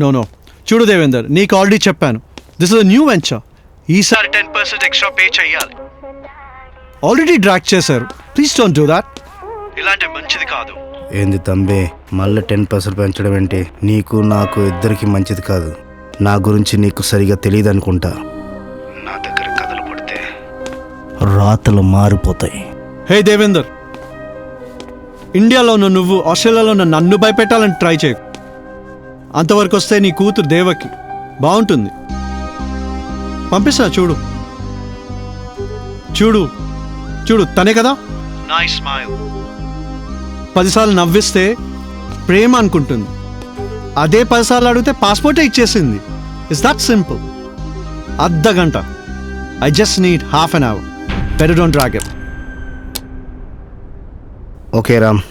No చూడు దేవేందర్, నీకు already చెప్పాను, దిస్ ఇస్ న్యూ వెంచర్. ఈసారి 10% ఎక్స్ట్రా పే చేయాలి. ఆల్రెడీ డ్రాక్ చేశారు, ప్లీజ్ డోంట్ డూ దాట్. ఇలాంటి మంచిది కాదు. ఏంది తంబే, మళ్ళీ 10% పెంచడం ఏంటి? నీకు నాకు ఇద్దరికి మంచిది కాదు. నా గురించి నీకు సరిగా తెలియదు అనుకుంటా. నా దగ్గర కథలు పడితే రాతలు మారిపోతాయి. హే దేవేందర్, ఇండియాలో ఉన్న నువ్వు ఆస్ట్రేలియాలో ఉన్న నన్ను భయపెట్టాలని ట్రై చేయకు. అంతవరకు వస్తే నీ కూతురు దేవకి బాగుంటుంది. పంపిస్తా, చూడు చూడు చూడు, తనే కదా. Nice smile. 10 సార్లు నవ్విస్తే ప్రేమ అనుకుంటుంది. అదే 10 సార్లు అడిగితే పాస్పోర్టే ఇచ్చేసింది. It's that simple. అర్ధగంట. I just need half an hour. Better don't drag it. Okay Ram,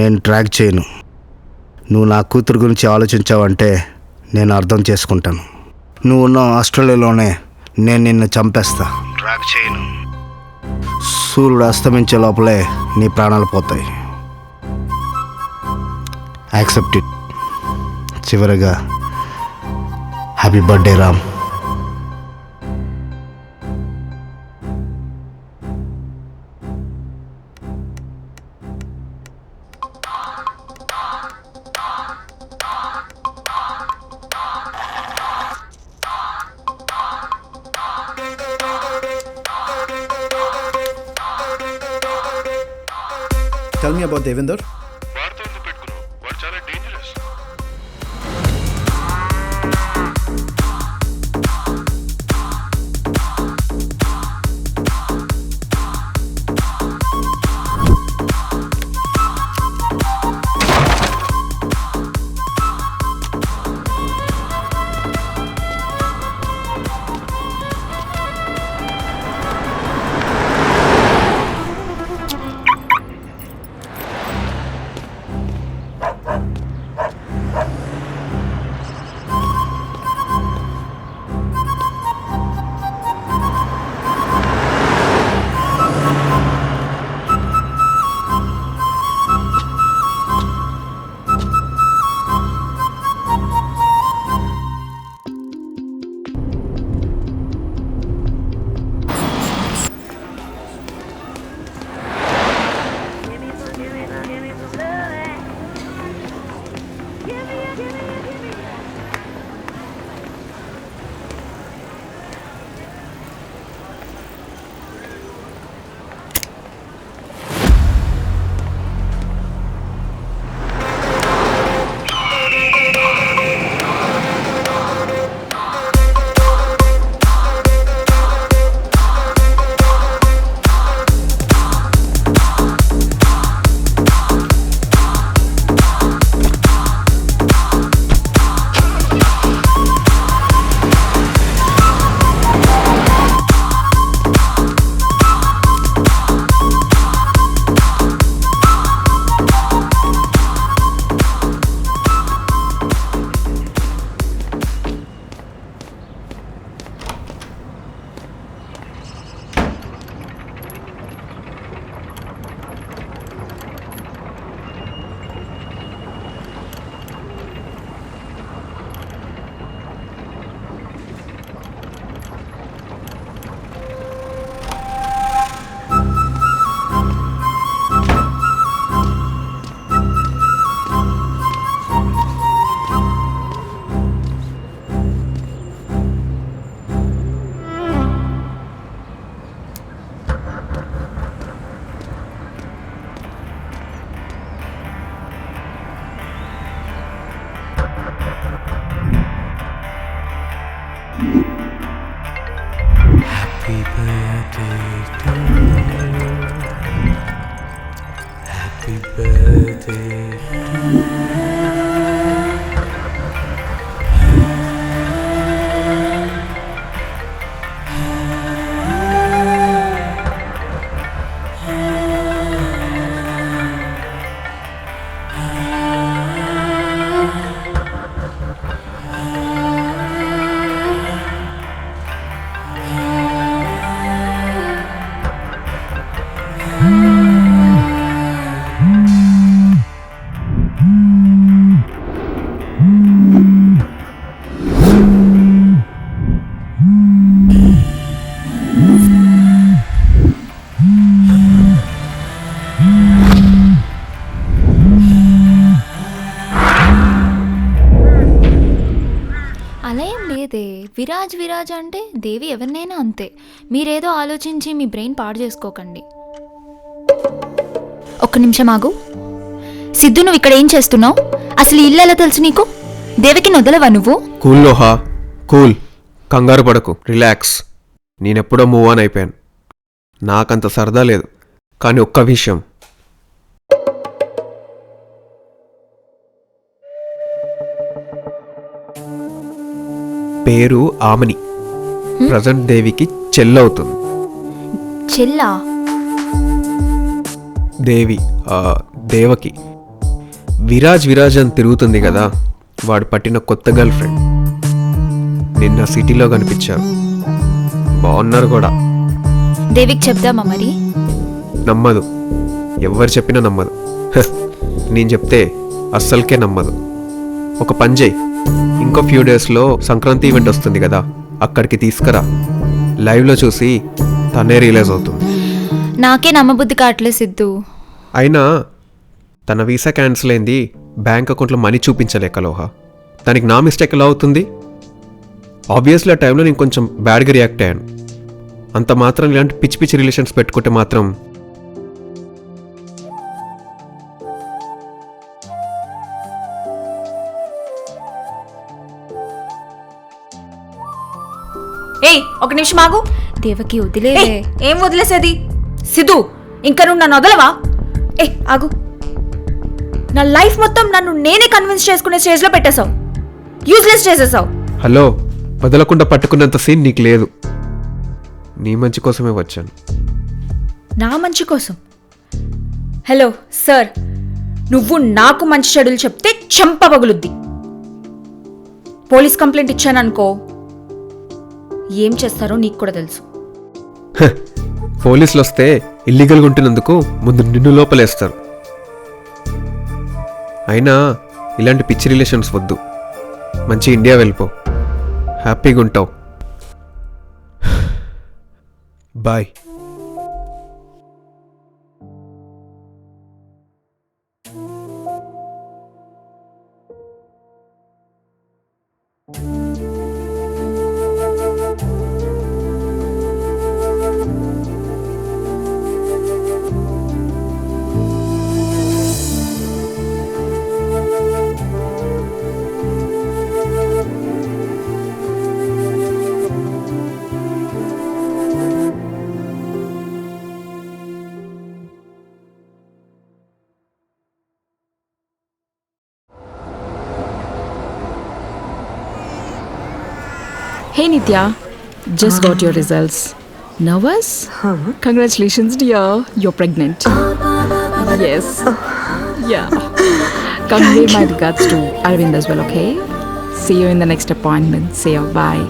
నేను ట్రాక్ చేయను. నువ్వు నా కూతురు గురించి ఆలోచించావంటే నేను అర్థం చేసుకుంటాను. నువ్వు ఉన్న ఆస్ట్రేలియాలోనే నేను నిన్ను చంపేస్తా. ట్రాక్ చేయను. సూర్యుడు అస్తమించే లోపలే నీ ప్రాణాలు పోతాయి. Accept it. చివరిగా happy birthday Ram. Tell me about Devinder. వాడితో ఎందుకు పెట్టుకున్నావు? వాడు చాలా dangerous. Happy birthday to you. Happy birthday. లేదే. విరాజ్ విరాజ్ అంటే దేవి ఎవరినైనా అంతే. మీరేదో ఆలోచించి మీ బ్రెయిన్ పాడు చేసుకోకండి. ఒక్క నిమిషం ఆగు. సిద్ధు, నువ్వు ఇక్కడ ఏం చేస్తున్నావు? అసలు ఈ ఇల్లు ఎలా తెలుసు నీకు? దేవికి వదలవా నువ్వు? Cool Loha, cool. కంగారు పడకు, రిలాక్స్. నేనెప్పుడో మూవ్ ఆన్ అయిపోయాను. నాకంత సరదా లేదు. కానీ ఒక్క విషయం, పేరు ఆమని. ప్రజెంట్ దేవికి చెల్లవుతుంది. చెల్లా? దేవి దేవకి. విరాజ్ విరాజ్ అని తిరుగుతుంది కదా, వాడు పట్టిన కొత్త గర్ల్ ఫ్రెండ్. నిన్న సిటీలో కనిపించారు. బాగున్నారు కూడా. దేవికి చెప్దామా మరి? నమ్మదు. ఎవరు చెప్పినా నమ్మదు. నేను చెప్తే అస్సలకే నమ్మదు. ఒక పని చేయి, ఇంకో ఫ్యూ డేస్లో సంక్రాంతి ఈవెంట్ వస్తుంది కదా, అక్కడికి తీసుకురా. లైవ్లో చూసి తనే రియలైజ్ అవుతుంది. నాకే నమ్మబుద్ధి కావట్లేదు సిద్ధు. అయినా తన వీసా క్యాన్సిల్ అయింది, బ్యాంక్ అకౌంట్లో మనీ చూపించలేక లోహా. దానికి నా మిస్టేక్ ఎలా అవుతుంది? ఆబ్వియస్లీ ఆ టైంలో నేను కొంచెం బ్యాడ్గా రియాక్ట్ అయ్యాను. అంత మాత్రం ఇలాంటి పిచ్చి పిచ్చి రిలేషన్స్ పెట్టుకుంటే మాత్రం ఏయ్, ఒక నిమిషం ఆగు. దేవకి వదిలే. ఏయ్, ఏం వదిలేసేది? సిద్ధు, ఇంకా నువ్వు నన్ను వదలవా? ఏ ఆగు. నా లైఫ్ మొత్తం నన్ను నేనే కన్విన్స్ చేసుకునే స్టేజ్లో పెట్టేశావు. యూజ్లెస్ చేసేసావు. హలో, వదలకుండా పట్టుకున్నంత సీన్ నీకు లేదు. నీ మంచి కోసమే వచ్చాను. నా మంచి కోసం? హలో సార్, నువ్వు నాకు మంచి చెడులు చెప్తే చెంప పగులుద్ది. పోలీస్ కంప్లైంట్ ఇచ్చాననుకో, ఏం చేస్తారో నీకు కూడా తెలుసు. పోలీసులు వస్తే ఇల్లీగల్గా ఉంటున్నందుకు ముందు నిన్ను లోపలేస్తారు. అయినా ఇలాంటి పిచ్చి రిలేషన్స్ వద్దు. మంచి ఇండియా వెళ్ళిపో, హ్యాపీగా ఉంటావు. Bye. Hey Nitya, just got your results. Nervous? Congratulations dear, you're pregnant. Yes. Yeah. Convey my regards to Arvind as well, okay? See you in the next appointment. See you, bye.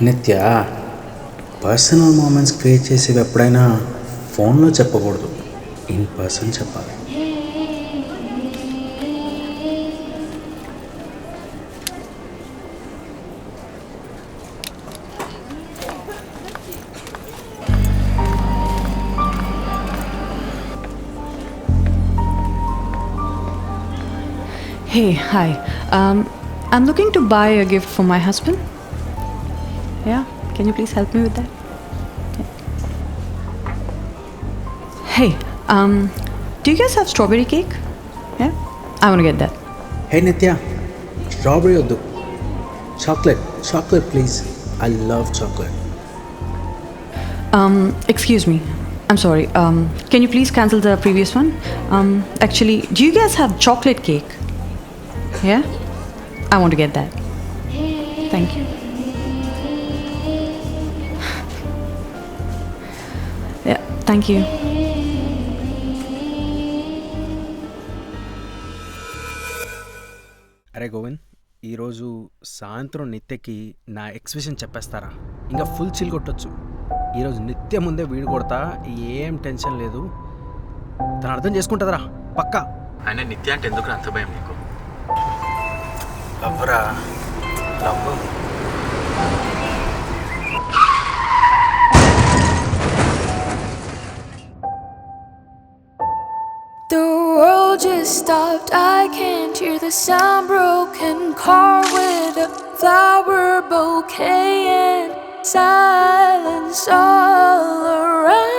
నిత్య, personal moments create చేసేవి ఎప్పుడైనా ఫోన్లో చెప్పకూడదు, in person చెప్పాలి. Hey, hi. I'm looking to buy a gift for my husband. Yeah, can you please help me with that? Yeah. Hey, do you guys have strawberry cake? Yeah, I want to get that. హే నిత్య, strawberry వద్దు, chocolate please. I love chocolate. Excuse me. I'm sorry. Can you please cancel the previous one? Actually, do you guys have chocolate cake? Yeah, I want to get that. Thank you. Yeah, thank you. అరే గోవింద్, ఈరోజు సాయంత్రం నిత్యకి నా expression చెప్పేస్తారా? ఇంకా full chill కొట్టొచ్చు. ఈరోజు నిత్య ముందే వీడు కొడతా, ఏం టెన్షన్ లేదు. తను అర్థం చేసుకుంటుందిరా పక్కా. ఆయన నిత్య అంటే ఎందుకు అంత భయం నీకు? లవ్వరా, love. The world just stopped, I can't hear the sound. Broken car with a flower bouquet and silence all around.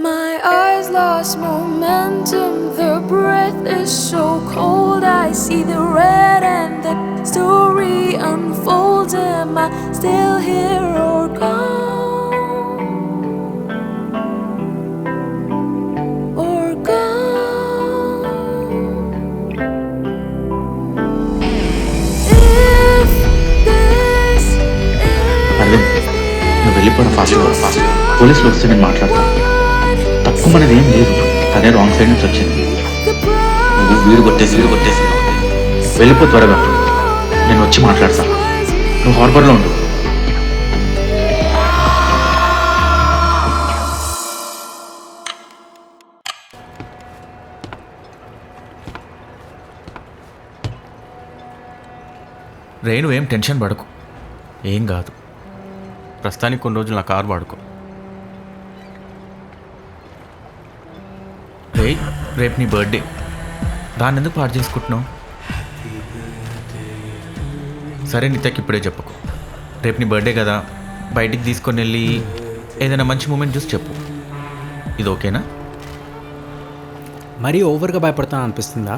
My eyes lost momentum, the breath is so cold. I see the red and the story unfolds. Am I still here or gone? Or gone? If this Arvind, నువ్వు వెళ్ళిపోవడం fast. పోలీసులు వస్తే నేను మాట్లాడతాను. తప్పు మనది ఏం లేదు, తనే రాంగ్ సైడ్ నుంచి వచ్చింది. నువ్వు వీడు కొట్టేసి వెళ్ళిపో త్వరగా, నేను వచ్చి మాట్లాడతాను. నువ్వు హార్బర్లో ఉండు. రే, నువ్వేం టెన్షన్ పడకు, ఏం కాదు. ప్రస్తుతానికి కొన్ని రోజులు నా కారు వాడుకో. రేపు నీ బర్త్డే, దాన్ని ఎందుకు పాడు చేసుకుంటున్నావు? సరే నిత్యకి ఇప్పుడే చెప్పకు. రేపు నీ బర్త్డే కదా, బయటికి తీసుకొని వెళ్ళి ఏదైనా మంచి మూమెంట్ చూసి చెప్పు. ఇది ఓకేనా? మరీ ఓవర్గా భయపడతాను అనిపిస్తుందా?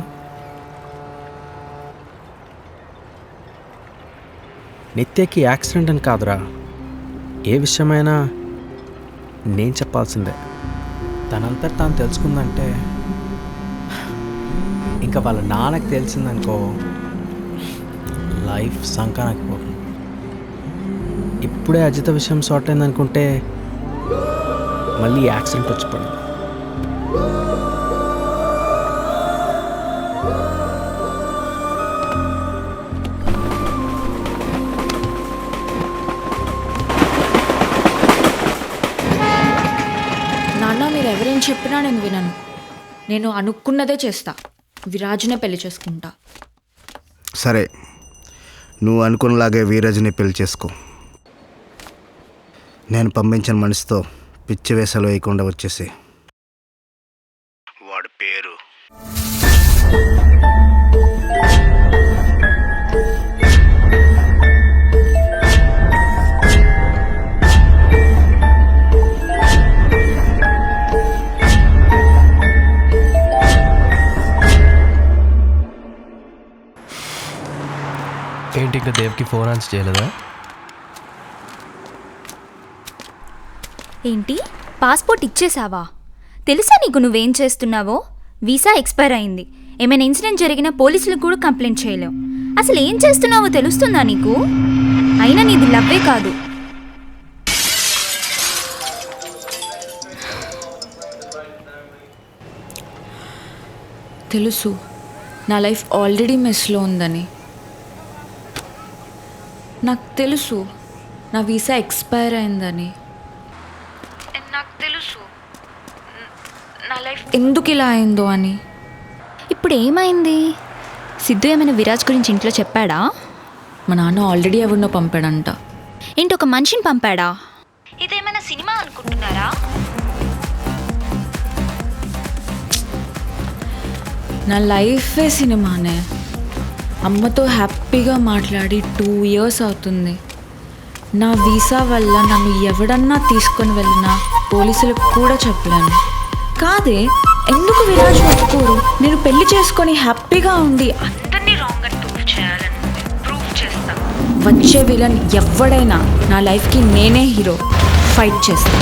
నిత్యకి యాక్సిడెంట్ అని కాదురా, ఏ విషయమైనా నేను చెప్పాల్సిందే. తనంతా తాను తెలుసుకుందంటే, ఇంకా వాళ్ళ నాన్నకి తెలిసిందనుకో, లైఫ్ సంకానానికి పోతుంది. ఇప్పుడే అజిత విషయం సార్ట్ అయిందనుకుంటే మళ్ళీ యాక్సిడెంట్ వచ్చి పడింది. నాన్న, మీరు ఎవరేం చెప్పినా నేను వినను. నేను అనుకున్నదే చేస్తా. విరాజునే పెళ్లి చేసుకుంటా. సరే, నువ్వు అనుకున్నలాగే వీరాజుని పెళ్లి చేసుకో. నేను పంపించిన మనిషితో పిచ్చి వేసాలు వేయకుండా వచ్చేసి. వాడి పేరు ఏంటి ఇంకా దేవ్కి ఫోన్ ఆన్సర్ చేయలేదా? ఏంటి, పాస్పోర్ట్ ఇచ్చేసావా? తెలుసా నీకు నువ్వేం చేస్తున్నావో? వీసా ఎక్స్పైర్ అయింది. ఏమైనా ఇన్సిడెంట్ జరిగినా పోలీసులకు కూడా కంప్లైంట్ చేయలేవు. అసలు ఏం చేస్తున్నావో తెలుస్తుందా నీకు? అయినా నీది లవ్వే కాదు. తెలుసు నా లైఫ్ ఆల్రెడీ మెస్లో ఉందని. నాకు తెలుసు నా వీసా ఎక్స్పైర్ అయిందని. నాకు తెలుసు నా లైఫ్ ఎందుకు ఇలా అయిందో అని. ఇప్పుడు ఏమైంది? సిద్ధు ఏమైనా విరాజ్ గురించి ఇంట్లో చెప్పాడా? మా నాన్న ఆల్రెడీ ఎవరినో పంపాడంట. ఏంటి, ఒక మనిషిని పంపాడా? ఇదేమైనా సినిమా అనుకుంటున్నారా? నా లైఫే సినిమానే. అమ్మతో హ్యాపీగా మాట్లాడి 2 years అవుతుంది. నా వీసా వల్ల నన్ను ఎవడన్నా తీసుకొని వెళ్ళినా పోలీసులకు కూడా చెప్పలేను. కాదే, ఎందుకు విరాజ్ ఒప్పుకోరు? నేను పెళ్లి చేసుకొని హ్యాపీగా ఉండి అందరినీ రాంగ్ అని ప్రూవ్ చేయాలని ప్రూవ్ చేస్తా. వచ్చే విలన్ ఎవడైనా నా లైఫ్కి నేనే హీరో. ఫైట్ చేస్తా.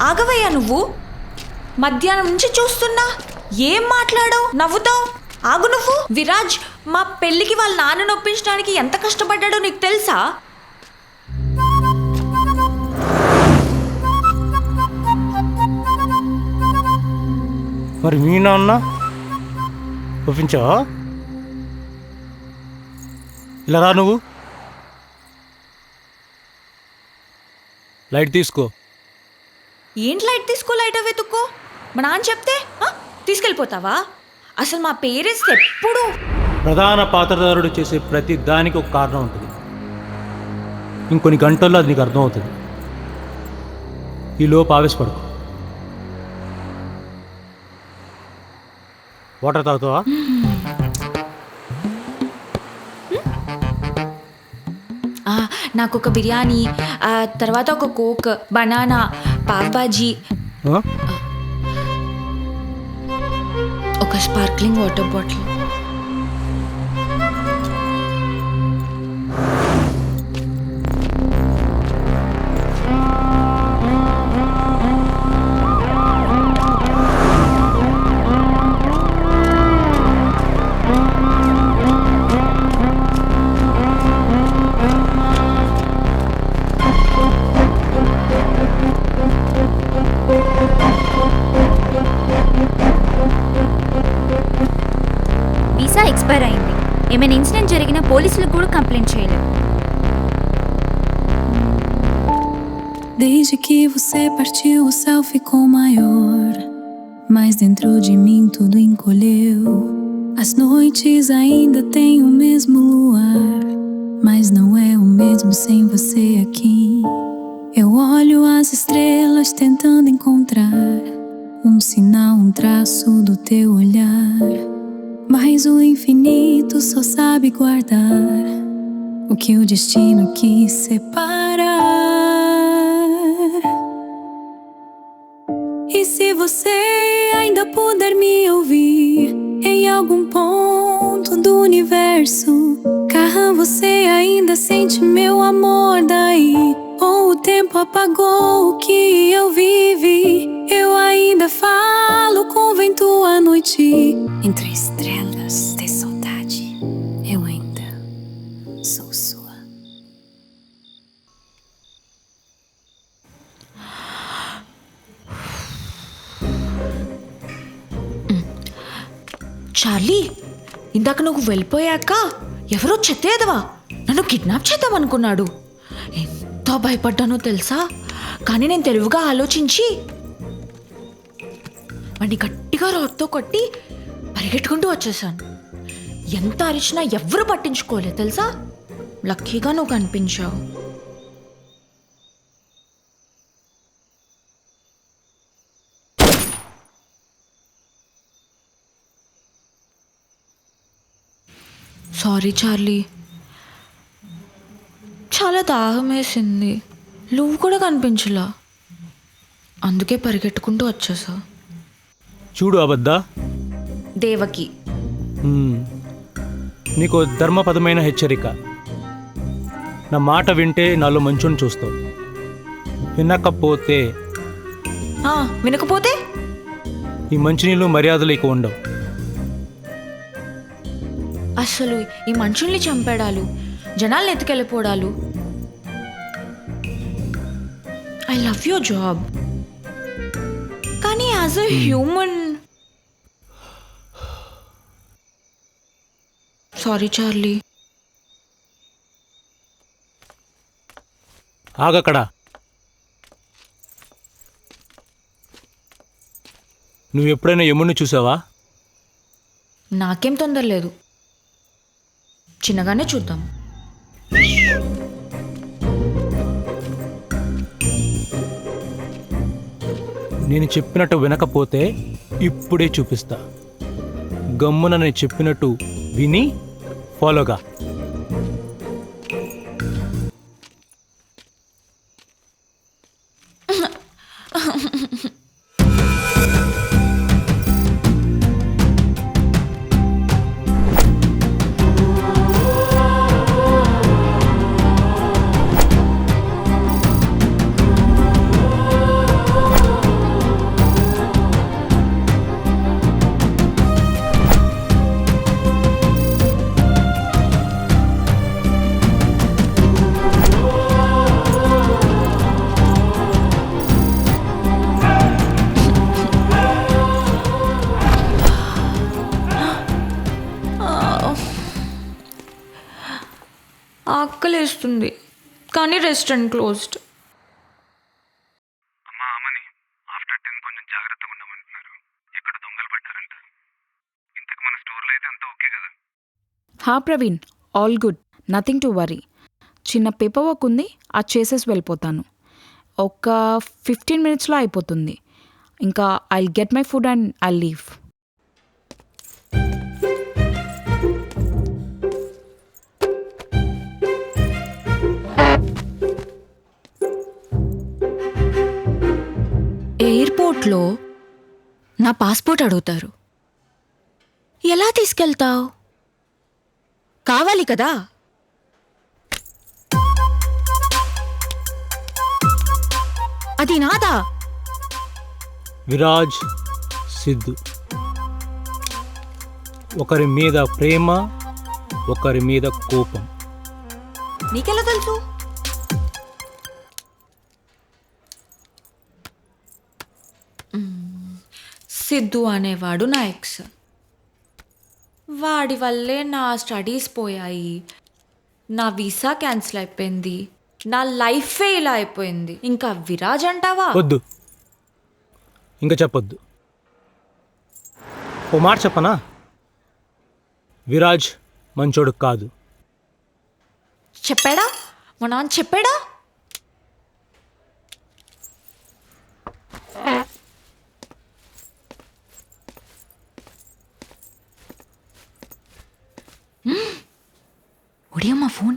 ఆగవయ్యా నువ్వు. మధ్యాహ్నం నుంచి చూస్తున్నా, ఏం మాట్లాడావు? నవ్వుతావు. ఆగు నువ్వు. విరాజ్ మా పెళ్ళికి వాళ్ళ నాన్న నొప్పించడానికి ఎంత కష్టపడ్డాడో నీకు తెలుసా? మరి మీ నాన్న ఒప్పించావా? ఇలా రా, నువ్వు లైట్ తీసుకో. ఏంటి లైట్ తీసుకో, లైట్ వెతుక్కో? మా నాన్న చెప్తే తీసుకెళ్ళిపోతావా? అసలు మా పేరెంట్స్ ఎప్పుడు ప్రధాన పాత్రధారుడు చేసే ప్రతి దానికి ఒక కారణం ఉంటుంది. ఇంకొన్ని గంటల్లో అది నీకు అర్థమవుతుంది. ఈలోపు ఆవేశపడుకో. వాటర్ తాగుతావా? నాకు ఒక బిర్యానీ, తర్వాత ఒక కోక్, బనానా, పావ్ బాజీ, ఒక sparkling water bottle. Visa expire అయింది. ఏమైనా ఇన్సిడెంట్ జరిగినా పోలీసులకు కూడా కంప్లైంట్ చేయలేము. Desde que você partiu, o céu ficou maior. Mas dentro de mim tudo encolheu. As noites ainda têm o mesmo luar. Mas não é o mesmo sem você aqui. Eu olho as estrelas tentando encontrar um sinal, um traço do teu olhar. Mas o infinito só sabe guardar o que o destino quis separar. E se você ainda puder me ouvir em algum ponto do universo, Carran, você ainda sente meu amor daí? Ou o tempo apagou o que eu vivi? Eu ainda falo com o vento à noite. Entre estrelas de saudade, eu ainda sou sua. Charlie, ఇందాక నువ్వు వెళ్ళిపోయాక ఎవరో చెత్తేదవా నన్ను kidnap చేద్దామనుకున్నాడు. ఎంత భయపడ్డానో తెలుసా? కానీ నేను తెలివిగా ఆలోచించి వాడిని గట్టిగా రాడ్తో కొట్టి పరిగెట్టుకుంటూ వచ్చేసాను. ఎంత అరిచినా ఎవ్వరూ పట్టించుకోలేదు తెలుసా. లక్కీగా నువ్వు కనిపించావు. సారీ చార్లీ, చాలా దాహం వేసింది. నువ్వు కూడా కనిపించలా, అందుకే పరిగెట్టుకుంటూ వచ్చేసా. చూడు అబద్దా, దేవకి. నీకు ధర్మపదమైన హెచ్చరిక. నా మాట వింటే నాలో మంచుని చూస్తావు, వినకపోతే వినకపోతే ఈ మంచినీళ్ళు మర్యాదలు ఇక ఉండవు. అసలు ఈ మనుషుల్ని చంపేడాలు, జనాల్ని ఎత్తుకెళ్ళిపోవడాలు. ఐ లవ్ యువర్ జాబ్, కానీ as a human. Sorry Charlie. ఆగక్కడ. నువ్వు ఎప్పుడైనా యముని చూసావా? నాకేం తొందర లేదు, చిన్నగానే చూద్దాం. నేను చెప్పినట్టు వినకపోతే ఇప్పుడే చూపిస్తా. గమ్మున నేను చెప్పినట్టు విని ఫాలోగా. ఆకలేస్తుంది, కానీ రెస్టారెంట్ క్లోజ్డ్. అమ్మా అమ్మని ఆఫ్టర్ 10 కొంచెం జాగ్రత్తగా ఉండమంటున్నారు. ఎక్కడ దొంగలు పట్టారంట. ఇంతకు మన స్టోర్లో అయితే అంతా ఓకే కదా? హా Praveen, all good, nothing to worry. చిన్న పేపర్ వర్క్ ఉంది, అది చేసేసి వెళ్ళిపోతాను. ఒక 15 minutesలో అయిపోతుంది. ఇంకా I get my food and I leave. ఎయిర్పోర్ట్లో నా పాస్పోర్ట్ అడుగుతారు. ఎలా తీసుకెళ్తావు? కావాలి కదా. అది నాదా? విరాజ్, సిద్ధు, ఒకరి మీద ప్రేమ, ఒకరి మీద కోపం. నీకెలా తెలుసు? సిద్ధు అనేవాడు నా ఎక్స్. వాడి వల్లే నా స్టడీస్ పోయాయి, నా వీసా క్యాన్సిల్ అయిపోయింది, నా లైఫే ఇలా అయిపోయింది. ఇంకా విరాజ్ అంటావా? వద్దు, ఇంకా చెప్పొద్దు. ఓ మాట చెప్పనా, విరాజ్ మంచోడు కాదు. చెప్పాడా? మా నాన్న చెప్పాడా? ఒడియమ్మ ఫోన్.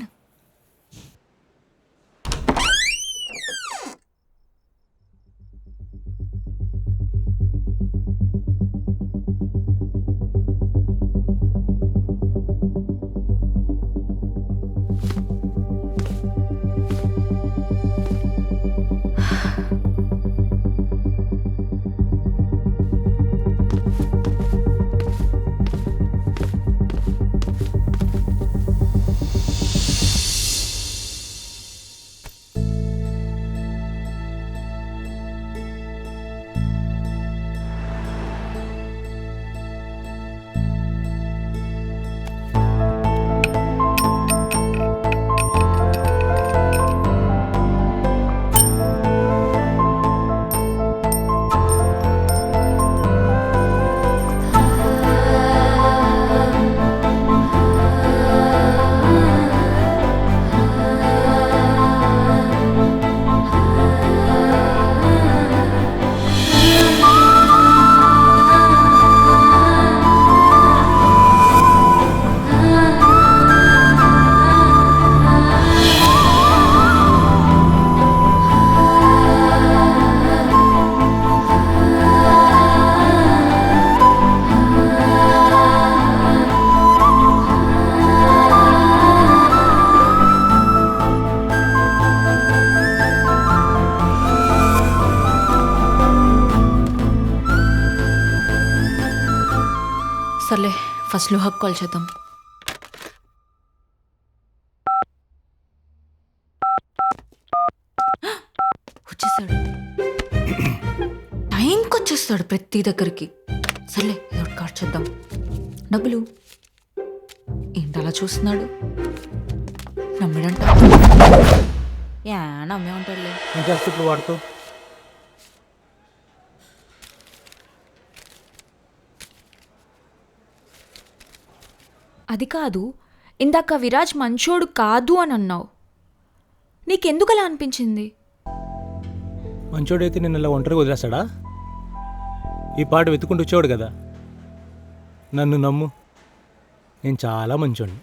ఫస్ట్ లోహక్ కాల్ చేద్దాం. వచ్చేసాడు. టైంకి వచ్చేస్తాడు ప్రతి దగ్గరికి. సర్లే ఏదో ఒకటి కాల్ చేద్దాం. డబ్బులు ఏంటి అలా చూస్తున్నాడు? నమ్మిడంట. యా నమ్మే ఉంటాడులే. ఏం చేస్తే ఇప్పుడు వాడుతూ అది కాదు, ఇందాక విరాజ్ మంచోడు కాదు అని అన్నావు. నీకెందుకు అలా అనిపించింది? మంచోడైతే నిన్న ఇలా ఒంటరిగా వదిలేస్తాడా? ఈ పాట వెతుకుంటూ వచ్చేవాడు కదా. నన్ను నమ్ము, నేను చాలా మంచోడిని.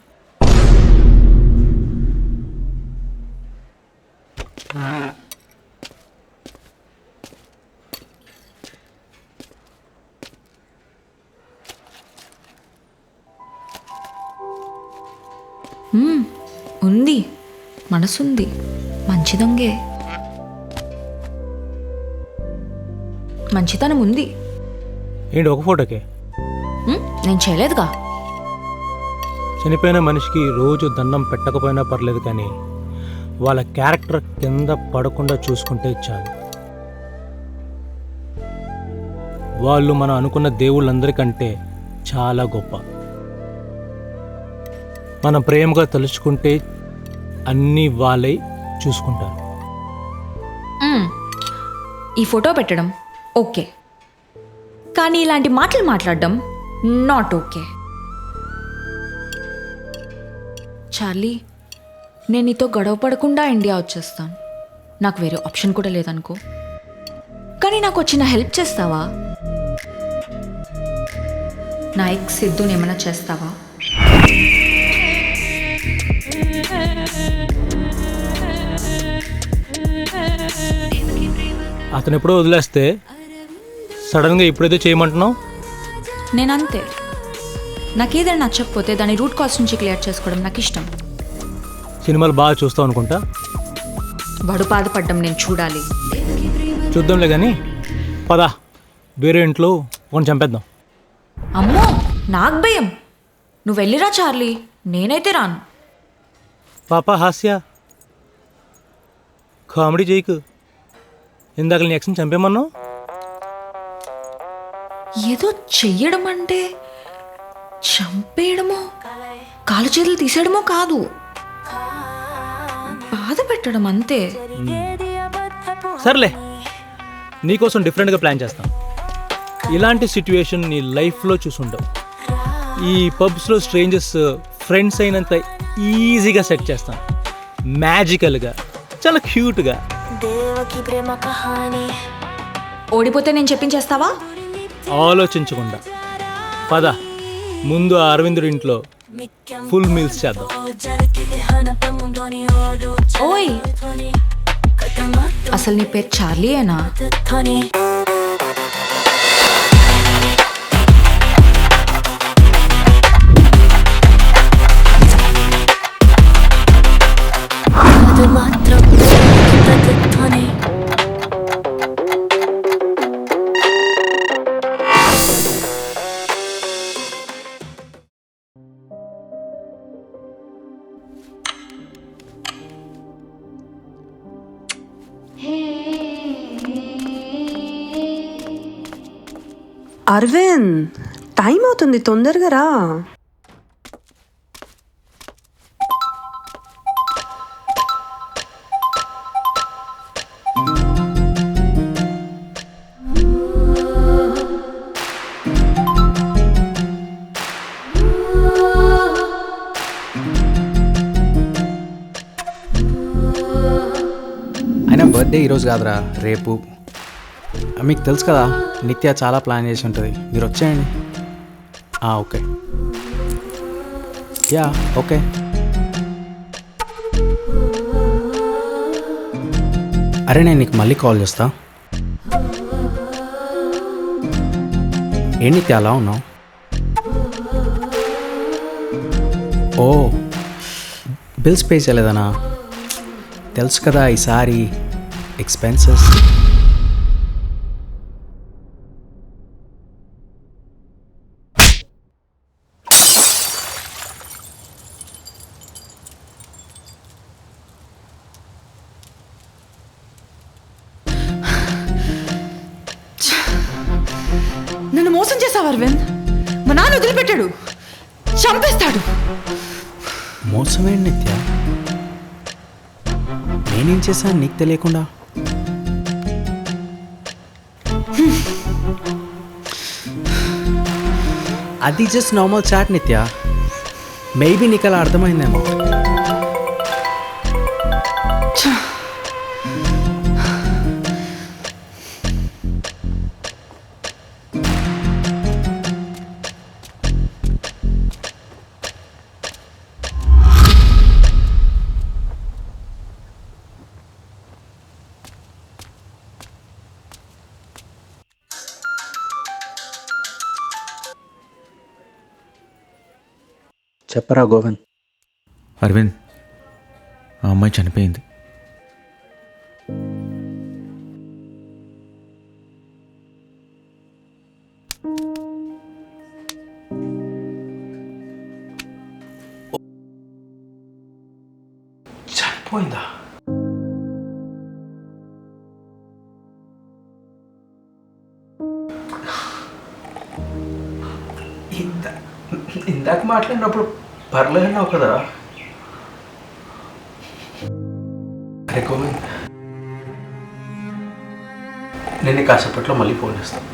ఉంది, మనసుంది, మంచి దొంగే, మంచితనం ఉంది. ఏంటి ఒక ఫోటోకే? నేను చేయలేదుగా. చనిపోయిన మనిషికి రోజు దండం పెట్టకపోయినా పర్లేదు, కానీ వాళ్ళ క్యారెక్టర్ కింద పడకుండా చూసుకుంటే చాలు. వాళ్ళు మనం అనుకున్న దేవుళ్ళందరికంటే చాలా గొప్ప. మనం ప్రేమగా తలుచుకుంటే అన్నీ వాళ్ళై చూసుకుంటారు. ఈ ఫోటో పెట్టడం ఓకే, కానీ ఇలాంటి మాటలు మాట్లాడడం నాట్ ఓకే. చార్లీ, నేను నీతో గొడవ పడకుండా ఇండియా వచ్చేస్తాను. నాకు వేరే ఆప్షన్ కూడా లేదనుకో, కానీ నాకు వచ్చిన హెల్ప్ చేస్తావా? నా ఎక్స్ సిద్ధుని ఏమైనా చేస్తావా? అతను ఎప్పుడో వదిలేస్తే సడన్గా ఇప్పుడేదో చేయమంటున్నావు. నేనంతే. నాకేదైనా నచ్చకపోతే దాని రూట్ కాస్ట్ నుంచి క్లియర్ చేసుకోవడం నాకు ఇష్టం. సినిమాలు బాగా చూస్తావు అనుకుంటా. వాడు బాధపడ్డం నేను చూడాలి. చూద్దాంలే కానీ పదా, వేరే ఇంట్లో ఒకటి చంపేద్దాం. అమ్మో, నాకు భయం. నువ్వు వెళ్ళిరా చార్లీ, నేనైతే రాను. పాప హాస్య, కామెడీ చేయకు. ఇందాక నీ ఎక్స్ని చంపేమన్నావు. ఏదో చెయ్యడం అంటే చంపేయడమో కాలు చేతులు తీసేయడమో కాదు, బాధ పెట్టడం అంతే. సర్లే, నీకోసం డిఫరెంట్గా ప్లాన్ చేస్తాం. ఇలాంటి సిచ్యువేషన్ నీ లైఫ్లో చూసుండవు. ఈ పబ్స్లో స్ట్రేంజర్స్ ఫ్రెండ్స్ అయినంత ఈజీగా సెట్ చేస్తాం. మ్యాజికల్గా, చాలా క్యూట్గా. ఓడిపోతే నేను చెప్పించేస్తావా? ఆలోచించకుండా పద, ముందు ఆ అరవిందుడి ఇంట్లో ఫుల్ మీల్స్ చేద్దాం. ఓయ్, అసలు నీ పేరు చార్లీయేనా? అరవింద్, టైం అవుతుంది, తొందరగా రా. అయినా బర్త్డే ఈరోజు కాదురా, రేపు. మీకు తెలుసు కదా, నిత్య చాలా ప్లాన్ చేసి ఉంటుంది. మీరు వచ్చేయండి. Okay, yeah okay. అరే, నేను నీకు మళ్ళీ కాల్ చేస్తా. ఏంటి నిత్య అలా ఉన్నావు? ఓ, బిల్స్ పే చేయలేదనా? తెలుసు కదా, ఈసారి ఎక్స్పెన్సెస్. మోసం చేసావు అరవింద్. మా నాన్న వదిలిపెట్టాడు, చంపేస్తాడు. మోసమేంటి నిత్య? నేనేం చేశాను నీకు తెలియకుండా? అది జస్ట్ నార్మల్ చాట్ నిత్య. మేబీ నీకు అలా అర్థమైందేమో. చెప్పరా గోవింద్. అరవింద్, ఆ అమ్మాయి చనిపోయింది. చనిపోయిందా? ఇందాక మాట్లాడినప్పుడు పర్లేదన్నావు కదరా? అరే గోవింద్, నేను కాసేపట్లో మళ్ళీ ఫోన్ చేస్తాను.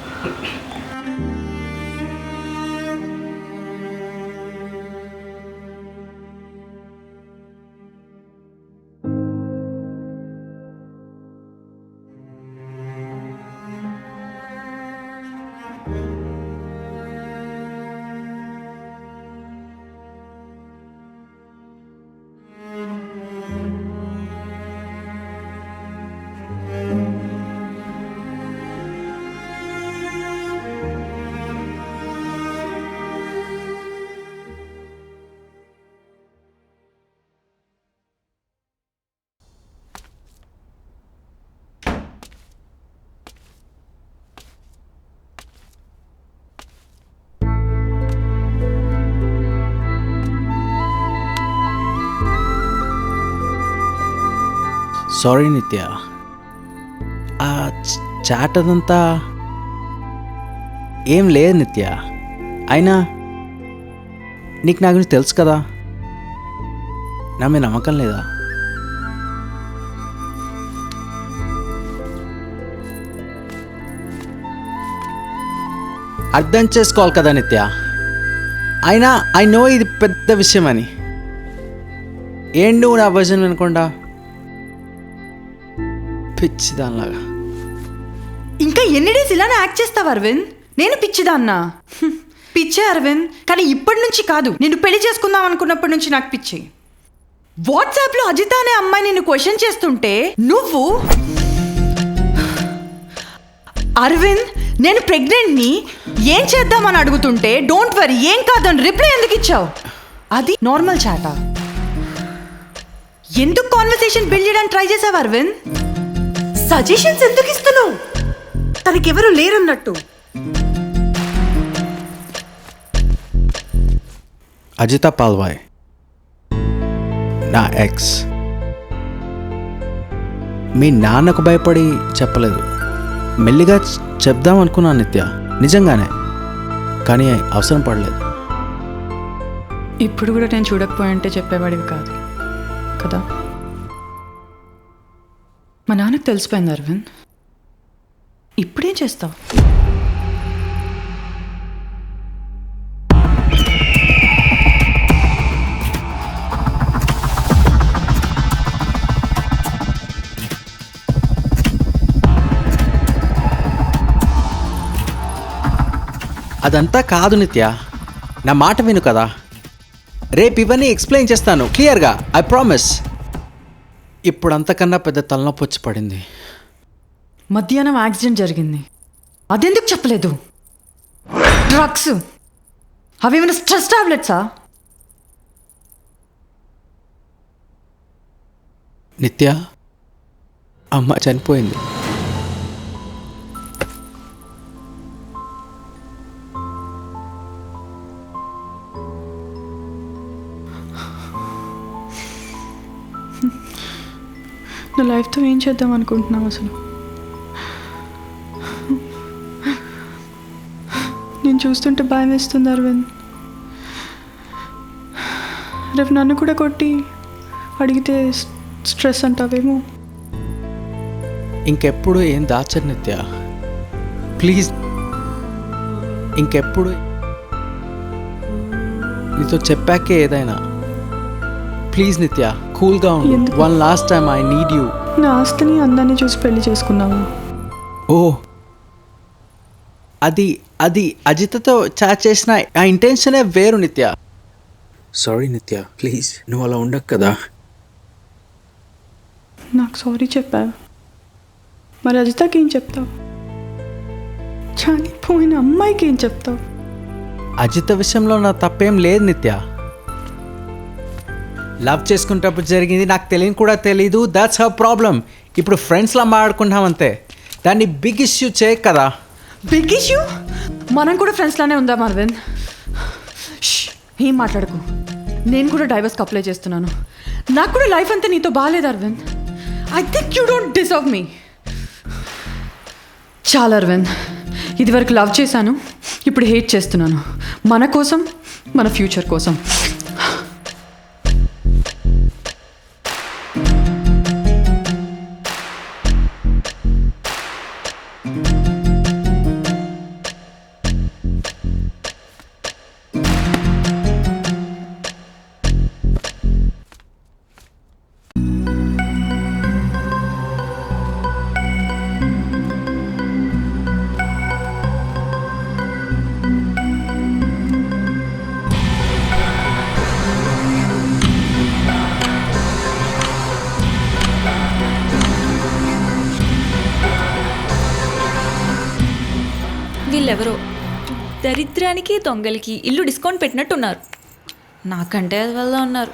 సారీ నిత్య, ఆ చాట్ అదంతా ఏం లేదు నిత్య. అయినా నీకు నా గురించి తెలుసు కదా, నా మీద నమ్మకం లేదా? అర్థం చేసుకోవాలి కదా నిత్య. అయినా ఐ నో ఇది పెద్ద విషయం అని. ఏం నువ్వు నా వర్జన్ వినకుండా పిచ్చిదానిలాగా. ఇంకా ఎన్ని డేస్ ఇలానే యాక్ట్ చేస్తావు అరవింద్? నేను పిచ్చిదాన్నా? పిచ్చే అరవింద్, కానీ ఇప్పటి నుంచి కాదు, నేను పెళ్లి చేసుకుందాం అనుకున్నప్పటి నుంచి నాకు పిచ్చి. వాట్సాప్లో అజిత అనే అమ్మాయి నిన్ను క్వశ్చన్ చేస్తుంటే నువ్వు అరవింద్ నేను ప్రెగ్నెంట్ని ఏం చేద్దామని అడుగుతుంటే డోంట్ వరీ ఏం కాదని రిప్లై ఎందుకు ఇచ్చావు? అది నార్మల్ చాటా? ఎందుకు కాన్వర్సేషన్ బిల్డ్ చేయడానికి ట్రై చేసావు అరవింద్? సజెషన్స్ ఎందుకు ఇస్తున్నావు? తనకెవరు లేరన్నట్టు. అజిత పాల్వాయ్ నా ఎక్స్. మీ నాన్నకు భయపడి చెప్పలేదు, మెల్లిగా చెప్దాం అనుకున్నాను నిత్య, నిజంగానే. కానీ అవసరం పడలేదు. ఇప్పుడు కూడా నేను చూడకపోయింటే చెప్పేవాడివి కాదు కదా. మా నాన్నకు తెలిసిపోయింది అరవింద్. ఇప్పుడేం చేస్తావు? అదంతా కాదు నిత్య, నా మాట విను కదా. రేపు ఇవన్నీ ఎక్స్ప్లెయిన్ చేస్తాను క్లియర్గా, ఐ ప్రామిస్. ఇప్పుడు అంతకన్నా పెద్ద తలనొప్పి వచ్చి పడింది. మధ్యాహ్నం యాక్సిడెంట్ జరిగింది, అదెందుకు చెప్పలేదు? డ్రగ్స్ అవేమైనా స్ట్రెస్ టాబ్లెట్సా? నిత్య, అమ్మ చనిపోయింది. నా లైఫ్తో ఏం చేద్దాం అనుకుంటున్నావు అసలు? నేను చూస్తుంటే భయం వేస్తుంది అరవింద్. రేపు నన్ను కూడా కొట్టి అడిగితే స్ట్రెస్ అంటావేమో. ఇంకెప్పుడు ఏం దాచరు నిత్య, ప్లీజ్. ఇంకెప్పుడు నీతో చెప్పాకే ఏదైనా. ప్లీజ్ నిత్య, కూల్గా ఉండు. One last time I need you. నా ఆస్తిని అందాన్ని చూసి పెళ్లి చేసుకున్నావు. ఓ, అది అది అజితతో చాట్ చేసిన ఆ ఇంటెన్షనే వేరు నిత్య. సారీ నిత్య, ప్లీజ్ నువ్వు అలా ఉండకు కదా. నాకు సారీ చెప్పావు, మరి అజితకి ఏం చెప్తావు? చనిపోయిన అమ్మాయికి ఏం చెప్తావు? అజిత విషయంలో నా తప్పేం లేదు నిత్య. లవ్ చేసుకునేటప్పుడు జరిగింది నాకు తెలియని కూడా తెలీదు. That's her problem. ఇప్పుడు ఫ్రెండ్స్లా మాట్లాడుకుంటాం అంతే. దాన్ని బిగ్ ఇష్యూ చేయ కదా. Big issue? మనం కూడా ఫ్రెండ్స్లానే ఉందాం అరవింద్. ఏం మాట్లాడకు. నేను కూడా డైవర్స్కి అప్లై చేస్తున్నాను. నాకు కూడా లైఫ్ అంతా నీతో బాగాలేదు Arvind. I think you don't deserve me. చాలా అరవింద్, ఇదివరకు లవ్ చేశాను, ఇప్పుడు హేట్ చేస్తున్నాను. మన కోసం, మన ఫ్యూచర్ కోసం. వీళ్ళెవరో దరిద్రానికి దొంగలకి ఇల్లు డిస్కౌంట్ పెట్టినట్టున్నారు. నాకంటే అది వల్ల ఉన్నారు.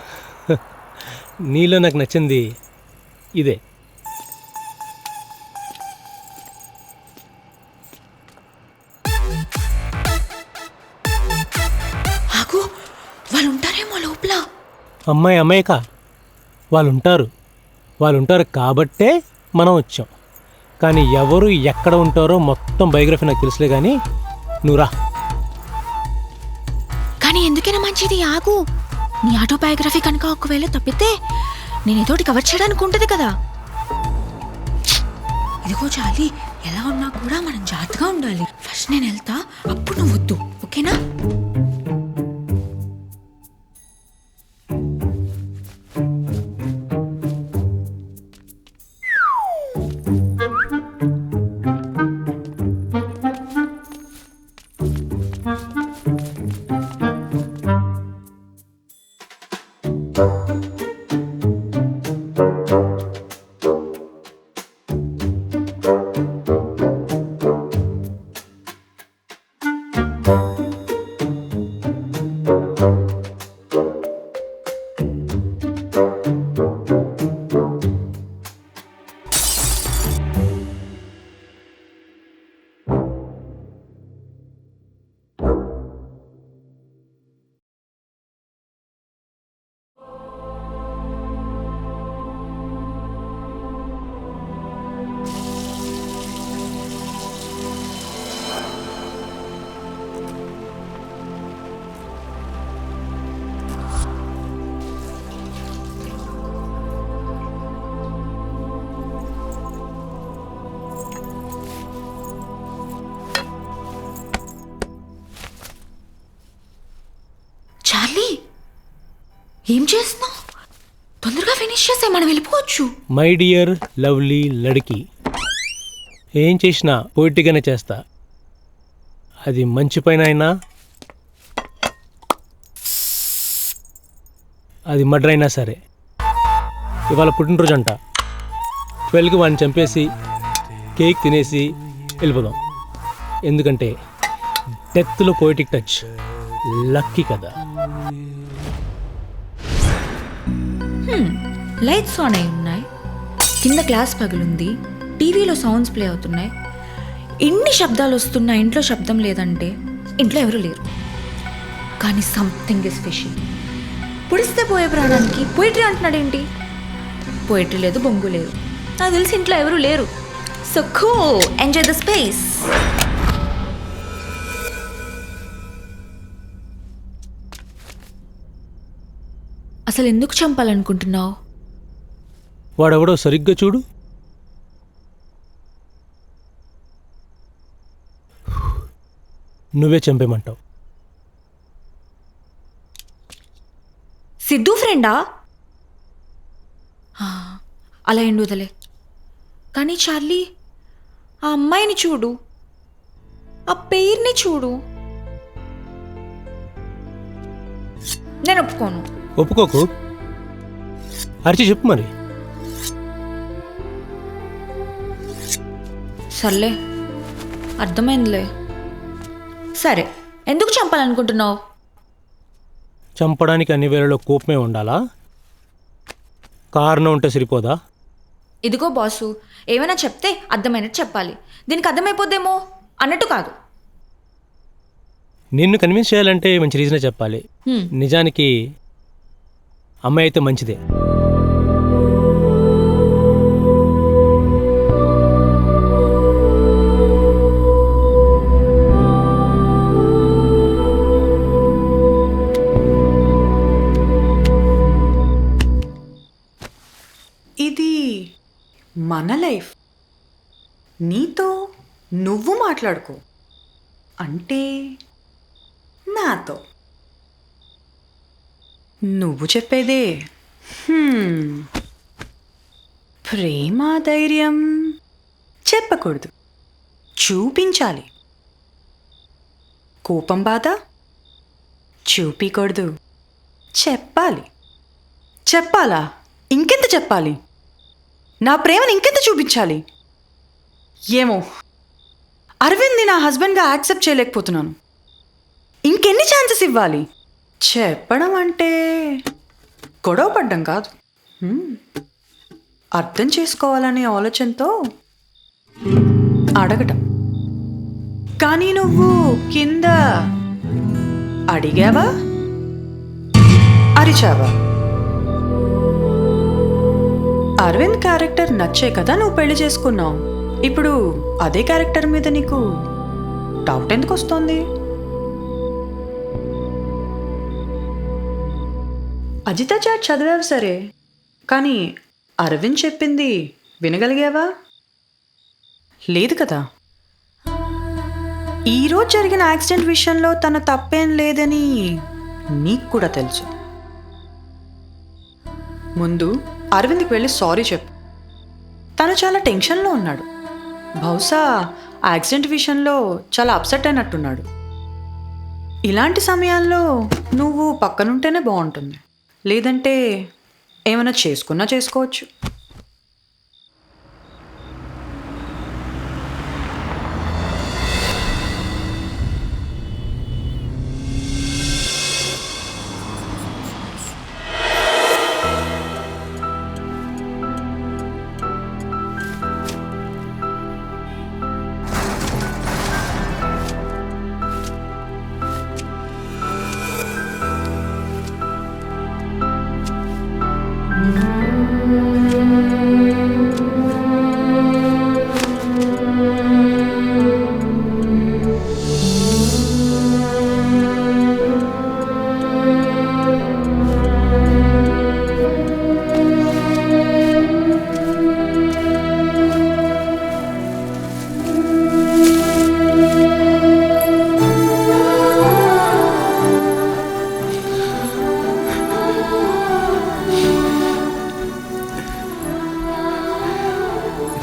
నీలో నాకు నచ్చింది ఇదే. ఆగు, వాళ్ళు ఉంటారేమో లోపల. అమ్మాయిక వాళ్ళు ఉంటారు కాబట్టే మనం వచ్చాం. కానీ ఎవరు ఎక్కడ ఉంటారో మొత్తం బయోగ్రఫీ నాకు తెలుసులే. కానీ నువ్వు రా. కానీ ఎందుకైనా మంచిది ఆగు. నీ ఆటోబయోగ్రఫీ కనుక ఒకవేళ తప్పితే నేను ఏదోటి కవర్ చేయడానికి ఉంటుంది కదా. ఇదిగో చాలి, ఎలా ఉన్నా కూడా మనం జాగ్రత్తగా ఉండాలి. ఫస్ట్ నేను వెళ్తా, అప్పుడు నువ్వు వద్దు, ఓకేనా? చార్లీ, ఏం చేస్తున్నావు? తొందరగా ఫినిష్ చేస్తే మనం వెళ్ళిపోవచ్చు. మై డియర్ లవ్లీ లడికి, ఏం చేసినా పోయిట్గానే చేస్తా. అది మంచి పైన అయినా, అది మర్డర్ అయినా సరే. ఇవాళ పుట్టినరోజు అంట. 12కి వాడిని చంపేసి కేక్ తినేసి వెళ్ళిపోదాం. ఎందుకంటే డెత్లో పోయిటిక్ టచ్ లక్కీ కదా. లైట్స్ ఆన్ అయి ఉన్నాయి, కింద గ్లాస్ పగిలింది, టీవీలో సౌండ్స్ ప్లే అవుతున్నాయి. ఇన్ని శబ్దాలు వస్తున్నాయి, ఇంట్లో శబ్దం లేదంటే ఇంట్లో ఎవరు లేరు. కానీ సంథింగ్ ఇస్ ఫిషింగ్. పుడిస్తే పోయే ప్రాణానికి పోయిటరీ అంటున్నాడేంటి? పోయిటరీ లేదు, బొంగు లేదు. నాకు తెలిసి ఇంట్లో ఎవరు లేరు. So cool, enjoy the space. అసలు ఎందుకు చంపాలనుకుంటున్నావు? వాడెవడో సరిగ్గా చూడు. నువ్వే చంపేమంటావు. సిద్ధు ఫ్రెండా? అలా ఎండు వదలే. కానీ చార్లీ, ఆ అమ్మాయిని చూడు, ఆ పేరుని చూడు. నేను ఒప్పుకోను. ఒప్పుకోకు. అరిచి చెప్పు మరి. సర్లే, అర్థమైందిలే. సరే, ఎందుకు చంపాలనుకుంటున్నావు? చంపడానికి అన్ని వేళలో కోపమే ఉండాలా? కారణం ఉంటే సరిపోదా? ఇదిగో బాసు, ఏమైనా చెప్తే అర్థమైనట్టు చెప్పాలి. దీనికి అర్థమైపోద్దేమో అన్నట్టు కాదు. నిన్ను కన్విన్స్ చేయాలంటే మంచి రీజనే చెప్పాలి. నిజానికి అమ్మాయి అయితే మంచిదే. ఇది మన లైఫ్. నీతో నువ్వు మాట్లాడుకో, అంటే నాతో. నువ్వు చెప్పేదే. ప్రేమ ధైర్యం చెప్పకూడదు, చూపించాలి. కోపం బాధ చూపించకూడదు, చెప్పాలి. చెప్పాలా? ఇంకెంత చెప్పాలి? నా ప్రేమను ఇంకెంత చూపించాలి? ఏమో, అరవింద్ని నా హస్బెండ్గా యాక్సెప్ట్ చేయలేకపోతున్నాను. ఇంకెన్ని ఛాన్సెస్ ఇవ్వాలి? చెప్పడం అంటే గొడవ పడ్డం కాదు, అర్థం చేసుకోవాలనే ఆలోచనతో అడగటం. కానీ నువ్వు కింద అడిగావా, అరిచావా? అరవింద్ క్యారెక్టర్ నచ్చే కదా నువ్వు పెళ్లి చేసుకున్నావు. ఇప్పుడు అదే క్యారెక్టర్ మీద నీకు డౌట్ ఎందుకు వస్తుంది? అజిత చాట్ చదివావు సరే, కానీ అరవింద్ చెప్పింది వినగలిగావా? లేదు కదా. ఈరోజు జరిగిన యాక్సిడెంట్ విషయంలో తన తప్పేం లేదని నీకు కూడా తెలుసు. ముందు అరవింద్కి వెళ్ళి సారీ చెప్పు. తను చాలా టెన్షన్లో ఉన్నాడు. బహుశా యాక్సిడెంట్ విషయంలో చాలా అప్సెట్ అయినట్టున్నాడు. ఇలాంటి సమయాల్లో నువ్వు పక్కనుంటేనే బాగుంటుంది. లేదంటే ఏమైనా చేసుకున్నా చేసుకోవచ్చు.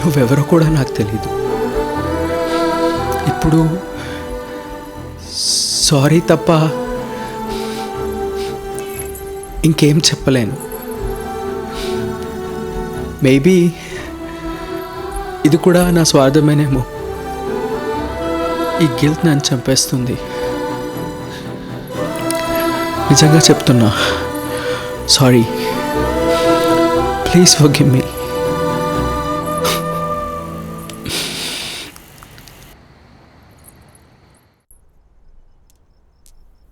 నువ్వెవరో కూడా నాకు తెలీదు. ఇప్పుడు సారీ తప్ప ఇంకేం చెప్పలేను. మేబీ ఇది కూడా నా స్వార్థమేనేమో. ఈ గిల్ట్ నన్ను చంపేస్తుంది. నిజంగా చెప్తున్నా, సారీ. Please forgive me.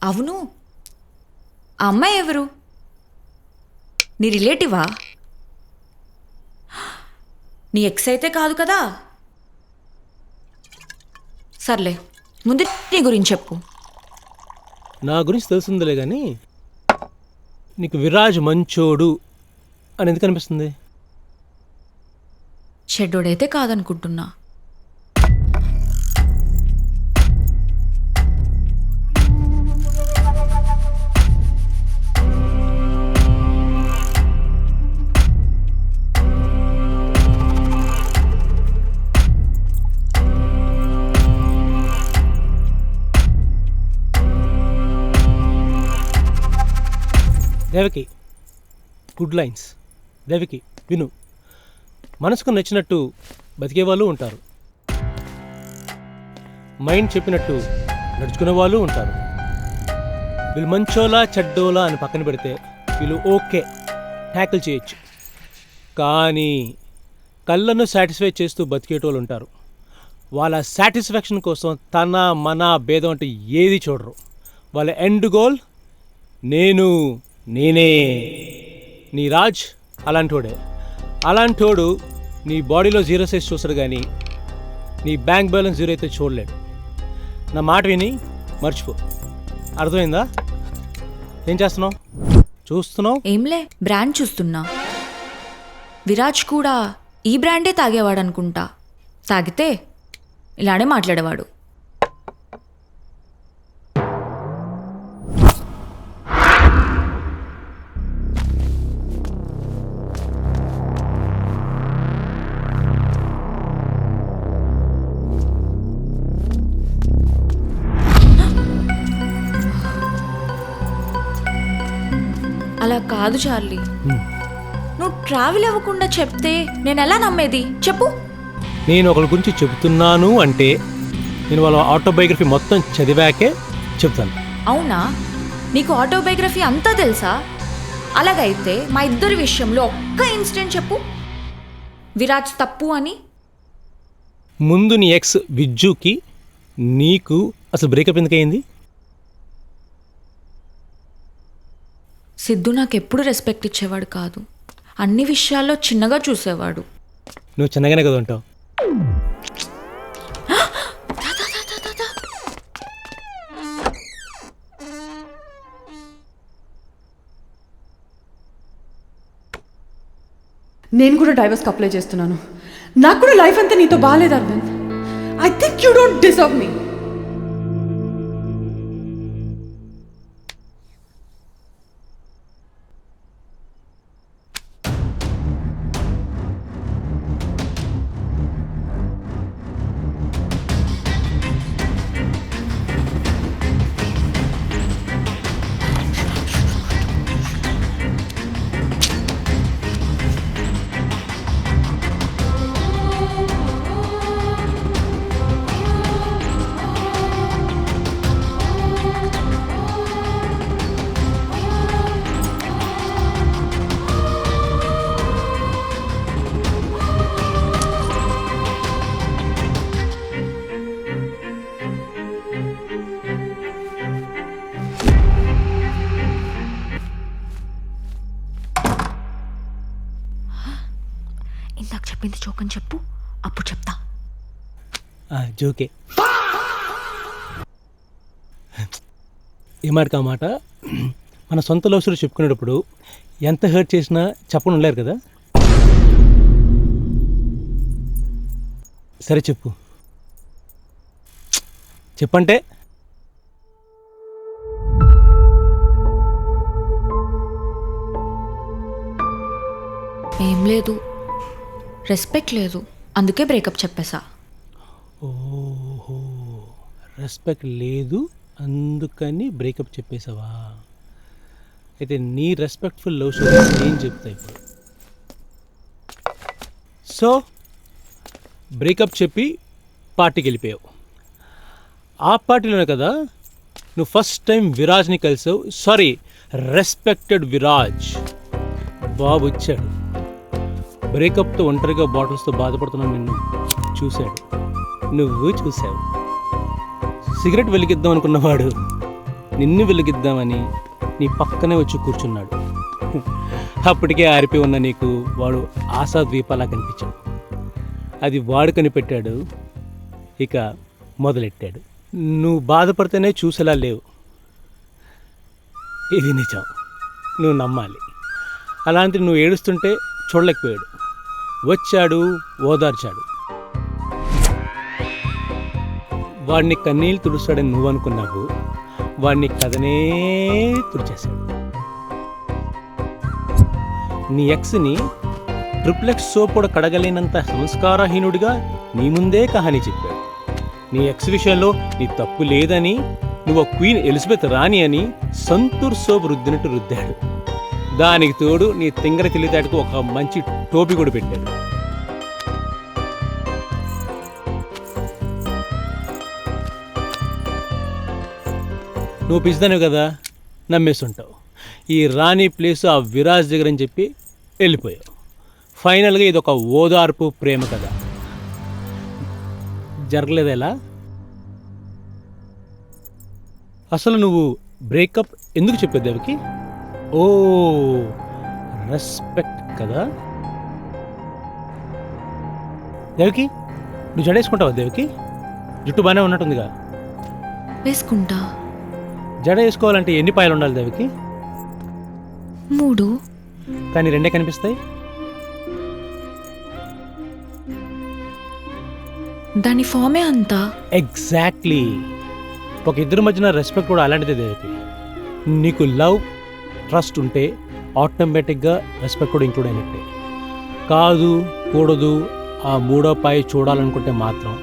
అవును, ఆ అమ్మాయి ఎవరు? నీ రిలేటివా? నీ ఎక్స్ అయితే కాదు కదా? సర్లే, ముందు నీ గురించి చెప్పు. నా గురించి తెలుసుందిలే కానీ నీకు విరాజ్ మంచోడు అని ఎందుకు అనిపిస్తుంది? చెడ్డోడైతే కాదనుకుంటున్నా. Devaki, good lines. దేవకి విను, మనసుకు నచ్చినట్టు బతికే వాళ్ళు ఉంటారు, మైండ్ చెప్పినట్టు నడుచుకునే వాళ్ళు ఉంటారు. వీళ్ళు మంచోలా చెడ్డోలా అని పక్కన పెడితే వీళ్ళు ఓకే, ట్యాకిల్ చేయొచ్చు. కానీ కళ్ళను సాటిస్ఫై చేస్తూ బతికేటోళ్ళు ఉంటారు. వాళ్ళ సాటిస్ఫాక్షన్ కోసం తన మన భేదం అంటే ఏది చూడరు. వాళ్ళ ఎండ్ గోల్ నేనే. నీ రాజ్ అలాంటోడే. అలాంటోడు నీ బాడీలో 0 సైజ్ చూస్తాడు కానీ నీ బ్యాంక్ బ్యాలెన్స్ 0 అయితే చూడలేడు. నా మాట విని మర్చిపో, అర్థమైందా? ఏం చేస్తున్నావు? చూస్తున్నావు? ఏంలే, బ్రాండ్ చూస్తున్నా. విరాజ్ కూడా ఈ బ్రాండే తాగేవాడు అనుకుంటా. తాగితే ఇలానే మాట్లాడేవాడు. అలా కాదు చార్లీ, నువ్వు ట్రావెల్ అవ్వకుండా చెప్తే నేను ఎలా నమ్మేది చెప్పు? నేను ఒకరి గురించి చెబుతున్నాను అంటే నేను వాళ్ళ ఆటోబయోగ్రఫీ మొత్తం చదివాకే చెప్తాను. అవునా? నీకు ఆటోబయోగ్రఫీ అంతా తెలుసా? అలాగైతే మా ఇద్దరి విషయంలో ఒక్క ఇన్సిడెంట్ చెప్పు, విరాజ్ తప్పు అని. ముందు నీ ఎక్స్ విజ్జుకి నీకు అసలు బ్రేకప్ ఎందుకయింది? సిద్ధు నాకు ఎప్పుడు రెస్పెక్ట్ ఇచ్చేవాడు కాదు. అన్ని విషయాల్లో చిన్నగా చూసేవాడు. నువ్వు చిన్నగానే కదా ఉంటావు. నేను కూడా డైవర్స్కి అప్లై చేస్తున్నాను. నాకు కూడా లైఫ్ అంతా నీతో బాగాలేదు Arvind. I think you don't deserve me. ఇందాక చెప్పింది చోకని చెప్పు, అప్పుడు చెప్తా. జోకే. ఏ మాట కా మాట, మన సొంత లవ్స్లో చెప్పుకునేటప్పుడు ఎంత హర్ట్ చేసినా చెప్పని ఉండలేరు కదా. సరే చెప్పు, చెప్పంటే. ఏం లేదు, రెస్పెక్ట్ లేదు, అందుకే బ్రేకప్ చెప్పేశా. ఓహో, రెస్పెక్ట్ లేదు అందుకని బ్రేకప్ చెప్పేసావా? అయితే నీ రెస్పెక్ట్ఫుల్ లవ్ స్టోరీ ఏం చెప్తా ఇప్పుడు. సో బ్రేకప్ చెప్పి పార్టీకి వెళ్ళిపోయావు. ఆ పార్టీలోనే కదా నువ్వు ఫస్ట్ టైం విరాజ్ని కలిసావు. Sorry, respected Viraj. బాబు వచ్చాడు, బ్రేకప్తో ఒంటరిగా బాటిల్స్తో బాధపడుతున్నాను నిన్ను చూశాడు, నువ్వు చూసావు. సిగరెట్ వెలిగిద్దాం అనుకున్నవాడు నిన్ను వెలిగిద్దామని నీ పక్కనే వచ్చి కూర్చున్నాడు. అప్పటికే ఆరిపోయి ఉన్న నీకు వాడు ఆశాద్వీపాలా కనిపించాడు. అది వాడు కనిపెట్టాడు, ఇక మొదలెట్టాడు. నువ్వు బాధపడితేనే చూసేలా లేవు, ఇది నిజం. నువ్వు నమ్మాలి. అలాంటి నువ్వు ఏడుస్తుంటే చూడలేకపోయాడు. వచ్చాడు, ఓదార్చాడు. వాడిని కన్నీళ్ళు తుడుస్తాడని నువ్వు అనుకున్నావు, వాడిని కథనే తుడిచేశాడు. నీ ఎక్స్ని ట్రిప్లెక్స్ సోప్ కూడా కడగలేనంత సంస్కారహీనుడిగా నీ ముందే కహానీ చెప్పాడు. నీ ఎక్స్ విషయంలో నీ తప్పు లేదని, నువ్వు క్వీన్ ఎలిజబెత్ రాణి అని సంతూర్ సోప్ రుద్దినట్టు రుద్దాడు. దానికి తోడు నీ తింగర తెలివితేటకు ఒక మంచి టోపీ కూడా పెట్టాడు. నువ్వు పిచ్చిదానివి కదా, నమ్మేస్తుంటావు. ఈ రాణి ప్లేస్ ఆ విరాజ్ దగ్గర అని చెప్పి వెళ్ళిపోయావు. ఫైనల్గా ఇది ఒక ఓదార్పు ప్రేమ కథ. జరగలేదు ఎలా? అసలు నువ్వు బ్రేకప్ ఎందుకు చెప్పావు దేవకి? ఓ, రెస్పెక్ట్ కదా. దేవకి, నువ్వు జడేసుకుంటావా దేవకి? జుట్టు బాగానే ఉన్నట్టుందిగా. వేసుకుంటా. జడ వేసుకోవాలంటే ఎన్ని పాయలు ఉండాలి దేవకి? 3. కానీ 2 కనిపిస్తాయి. దాని ఫామే అంతా. ఎగ్జాక్ట్లీ. ఒక ఇద్దరి మధ్యన రెస్పెక్ట్ కూడా అలాంటిదే దేవకి. నీకు లవ్, ట్రస్ట్ ఉంటే ఆటోమేటిక్గా రెస్పెక్ట్ కూడా ఇంక్లూడ్ అయినట్టే. కాదు, కూడదు, ఆ 3వ పాయి చూడాలనుకుంటే మాత్రం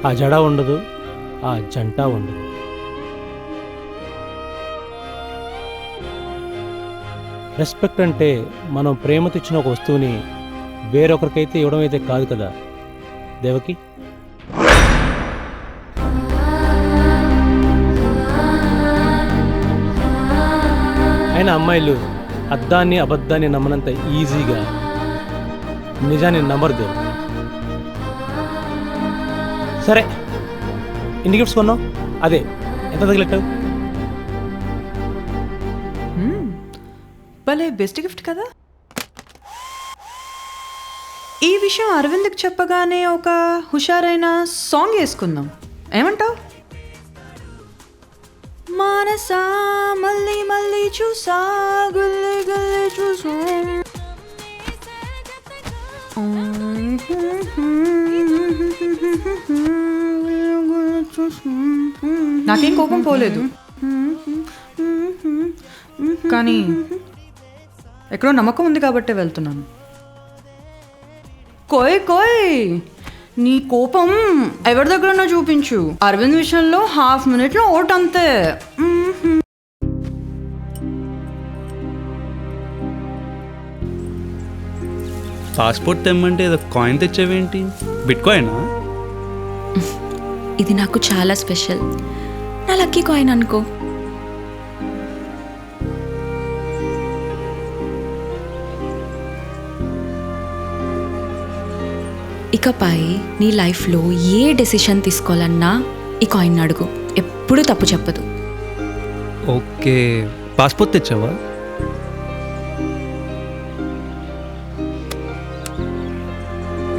ఆ జడ ఉండదు, ఆ జంట ఉండదు. రెస్పెక్ట్ అంటే మనం ప్రేమతో ఇచ్చిన ఒక వస్తువుని వేరొకరికైతే ఇవ్వడం అయితే కాదు కదా దేవకి. అయినా అమ్మాయిలు అద్దాన్ని అబద్ధాన్ని నమ్మనంత ఈజీగా నిజాన్ని నమ్మరు దేవకి. సరే, ఎన్ని గిఫ్ట్స్ కొన్నావు? అదే, ఎంత తగిలెట్టావు? భలే బెస్ట్ గిఫ్ట్ కదా. ఈ విషయం అరవింద్కి చెప్పగానే ఒక హుషారైన సాంగ్ వేసుకుందాం, ఏమంటావు? మానసా మళ్ళీ మళ్ళీ చూసా, గుల్లి గుల్లి చూసా. నాకేం కోపం పోలేదు, కానీ ఎక్కడో నమ్మకం ఉంది కాబట్టే వెళ్తున్నాను. కోయ్ కోయ్, నీ కోపం ఎవరి దగ్గరన్నా చూపించు. అరవింద్ విషయంలో ½ మినిట్లో ఓట్ అంతే. పాస్పోర్ట్ తెమ్మంటే ఏదో కాయిన్ తెచ్చావేంటి? బిట్ కాయినా? ఇది నాకు చాలా స్పెషల్, నా లక్కీ కాయిన్ అనుకో. ఇకపై నీ లైఫ్లో ఏ డెసిషన్ తీసుకోవాలన్నా ఈ కాయిన్ అడుగు, ఎప్పుడూ తప్పు చెప్పదు. ఓకే, పాస్పోర్ట్ తెచ్చావా?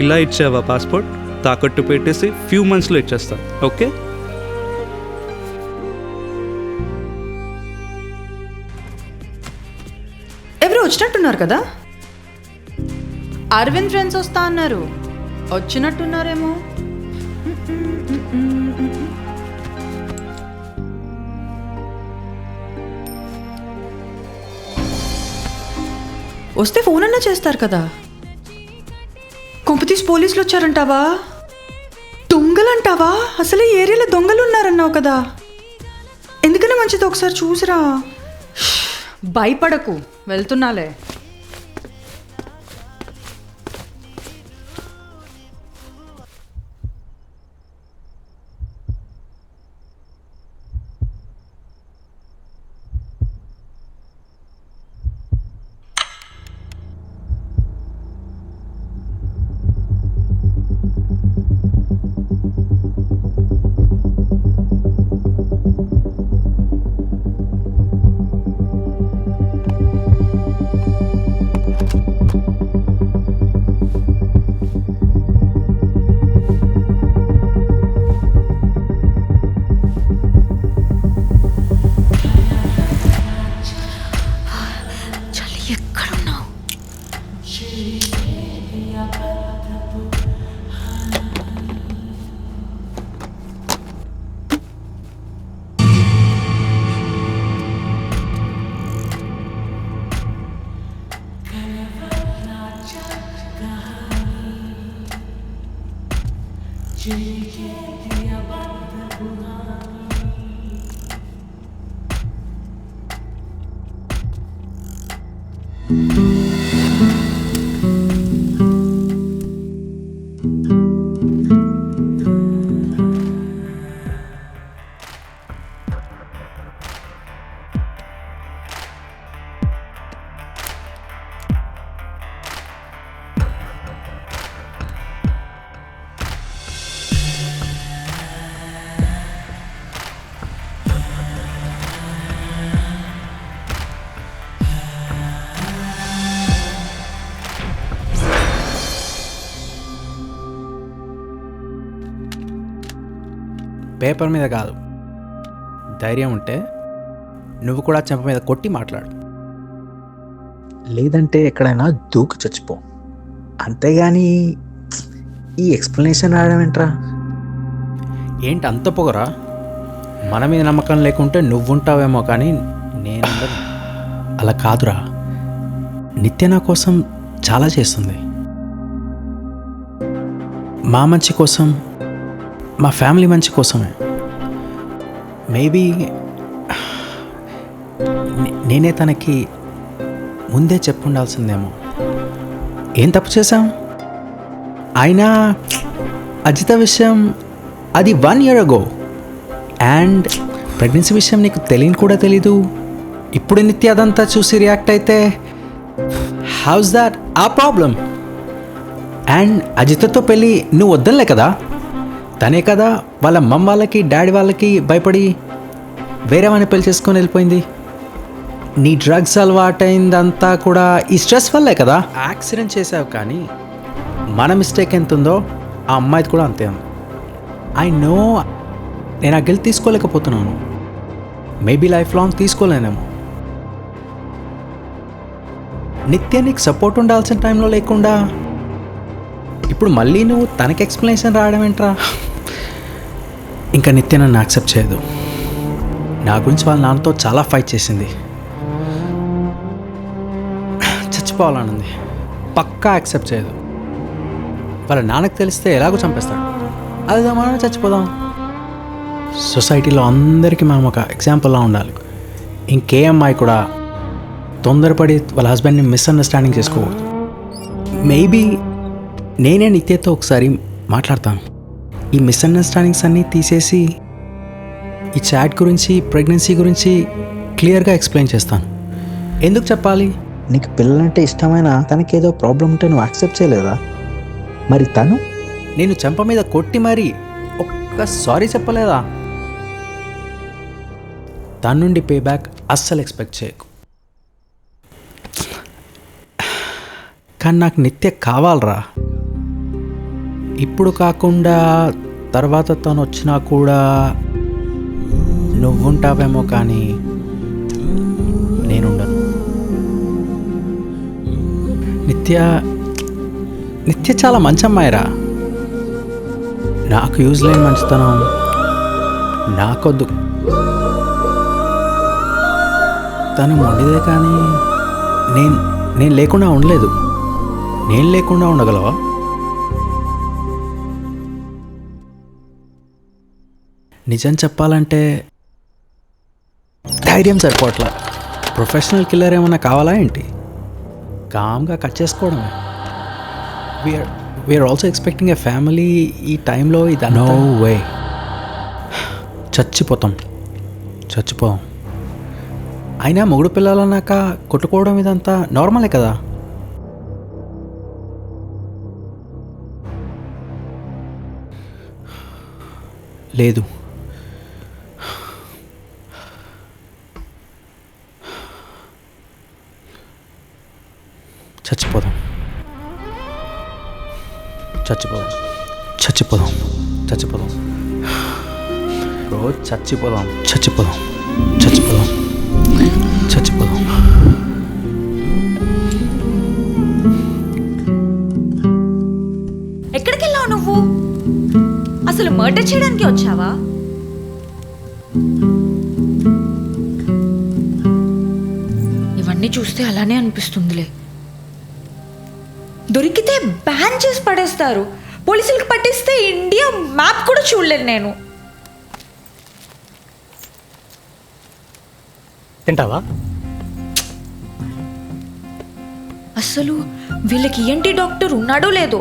ఇలా ఇచ్చావా పాస్పోర్ట్? తాకట్టు పెట్టేసి ఫ్యూ మంత్స్లో ఇచ్చేస్తా. ఓకే, ఎవరు వచ్చినట్టున్నారు కదా. అరవింద్ ఫ్రెండ్స్ వస్తా అన్నారు, వచ్చినట్టున్నారేమో. వస్తే ఫోన్ అన్నా చేస్తారు కదా. కొంపతీసి పోలీసులు వచ్చారంటావా? దొంగలంటావా? అసలు ఈ ఏరియాలో దొంగలు ఉన్నారన్నావు కదా. ఎందుకన్నా మంచిది ఒకసారి చూసిరా. భయపడకు, వెళ్తున్నాలే. పేపర్ మీద కాదు, ధైర్యం ఉంటే నువ్వు కూడా చెంప మీద కొట్టి మాట్లాడు. లేదంటే ఎక్కడైనా దూకి చచ్చిపో. అంతేగాని ఈ ఎక్స్ప్లెనేషన్ రాయడం ఏంట్రా? ఏంటి అంత పొగరా? మన మీద నమ్మకం లేకుంటే నువ్వుంటావేమో కానీ నేను అలా కాదురా. నిత్య నా కోసం చాలా చేస్తుంది. మా మంచి కోసం, మా ఫ్యామిలీ మంచి కోసమే. మేబీ నేనే తనకి ముందే చెప్పుండాల్సిందేమో. ఏం తప్పు చేశాం? అయినా అజిత విషయం అది 1 year ago. అండ్ ప్రెగ్నెన్సీ విషయం నీకు తెలియని కూడా తెలీదు. ఇప్పుడు నిత్య అదంతా చూసి రియాక్ట్ అయితే హౌస్ దాట్ ఆ ప్రాబ్లం? అండ్ అజితతో పెళ్ళి నువ్వు వద్దలే కదా, తనే కదా వాళ్ళ మమ్మ వాళ్ళకి డాడీ వాళ్ళకి భయపడి వేరే వాడిని పెళ్లి చేసుకొని వెళ్ళిపోయింది. నీ డ్రగ్స్ అలవాటైందంతా కూడా ఈ స్ట్రెస్ వల్లే కదా. యాక్సిడెంట్ చేసావు కానీ మన మిస్టేక్ ఎంత ఉందో ఆ అమ్మాయిది కూడా అంతే ఉంది. ఐ నో నేను ఆ గిల్ట్ తీసుకోలేకపోతున్నాను. మేబీ లైఫ్ లాంగ్ తీసుకోలేనేమో. నిత్య నీకు సపోర్ట్ ఉండాల్సిన టైంలో లేకుండా ఇప్పుడు మళ్ళీ నువ్వు తనకి ఎక్స్ప్లెనేషన్ రావడం ఏంట్రా? ఇంకా నిత్య నన్ను యాక్సెప్ట్ చేయదు. నా గురించి వాళ్ళ నాన్నతో చాలా ఫైట్ చేసింది. చచ్చిపోవాలనుంది. పక్కా యాక్సెప్ట్ చేయదు. వాళ్ళ నాన్నకు తెలిస్తే ఎలాగో చంపేస్తాడు. అది మనం చచ్చిపోదాం. సొసైటీలో అందరికీ మనం ఒక ఎగ్జాంపుల్లా ఉండాలి. ఇంకే అమ్మాయి కూడా తొందరపడి వాళ్ళ హస్బెండ్ని మిస్అండర్స్టాండింగ్ చేసుకోకూడదు. మేబీ నేనే నిత్యతో ఒకసారి మాట్లాడతాను. ఈ మిస్అండర్స్టాండింగ్స్ అన్నీ తీసేసి ఈ చాట్ గురించి, ప్రెగ్నెన్సీ గురించి క్లియర్గా ఎక్స్ప్లెయిన్ చేస్తాను. ఎందుకు చెప్పాలి? నీకు పిల్లలంటే ఇష్టమైన తనకేదో ప్రాబ్లం ఉంటే నువ్వు యాక్సెప్ట్ చేయలేదా? మరి తను నేను చెంప మీద కొట్టి మరి ఒక్క సారీ చెప్పలేదా? దాని నుండి పే బ్యాక్ అస్సలు ఎక్స్పెక్ట్ చేయకు. కానీ నాకు నిత్య కావాలరా. ఇప్పుడు కాకుండా తర్వాత తను వచ్చినా కూడా నువ్వుంటావేమో కానీ నేనుండను. నిత్య చాలా మంచి అమ్మాయిరా. నాకు యూజ్ లేని మంచితనం నాకొద్దు. తను మొండిదే కానీ నేను లేకుండా ఉండలేదు. నేను లేకుండా ఉండగలవా? నిజం చెప్పాలంటే ధైర్యం సరిపోవట్లా. ప్రొఫెషనల్ కిల్లర్ ఏమన్నా కావాలా ఏంటి? కామ్గా కట్ చేసుకోవడమే. We're also expecting a family. ఈ టైంలో ఇది నో వే. చచ్చిపోతాం. అయినా మొగుడు పిల్లలన్నాక కొట్టుకోవడం ఇదంతా నార్మలే కదా. లేదు, చచ్చిపోదాం. రోజు చచ్చిపోదాం. ఎక్కడికి వెళ్ళావు నువ్వు? అసలు మర్డర్ చేయడానికి వచ్చావా? ఇవన్నీ చూస్తే అలానే అనిపిస్తుందిలే. దొరికితే బ్యాన్ చేసి పడేస్తారు. పోలీసులకు పట్టిస్తే ఇండియా చూడలేదు నేను. తింటావా? అసలు వీళ్ళకి ఏంటి డాక్టర్ ఉన్నాడో లేదో,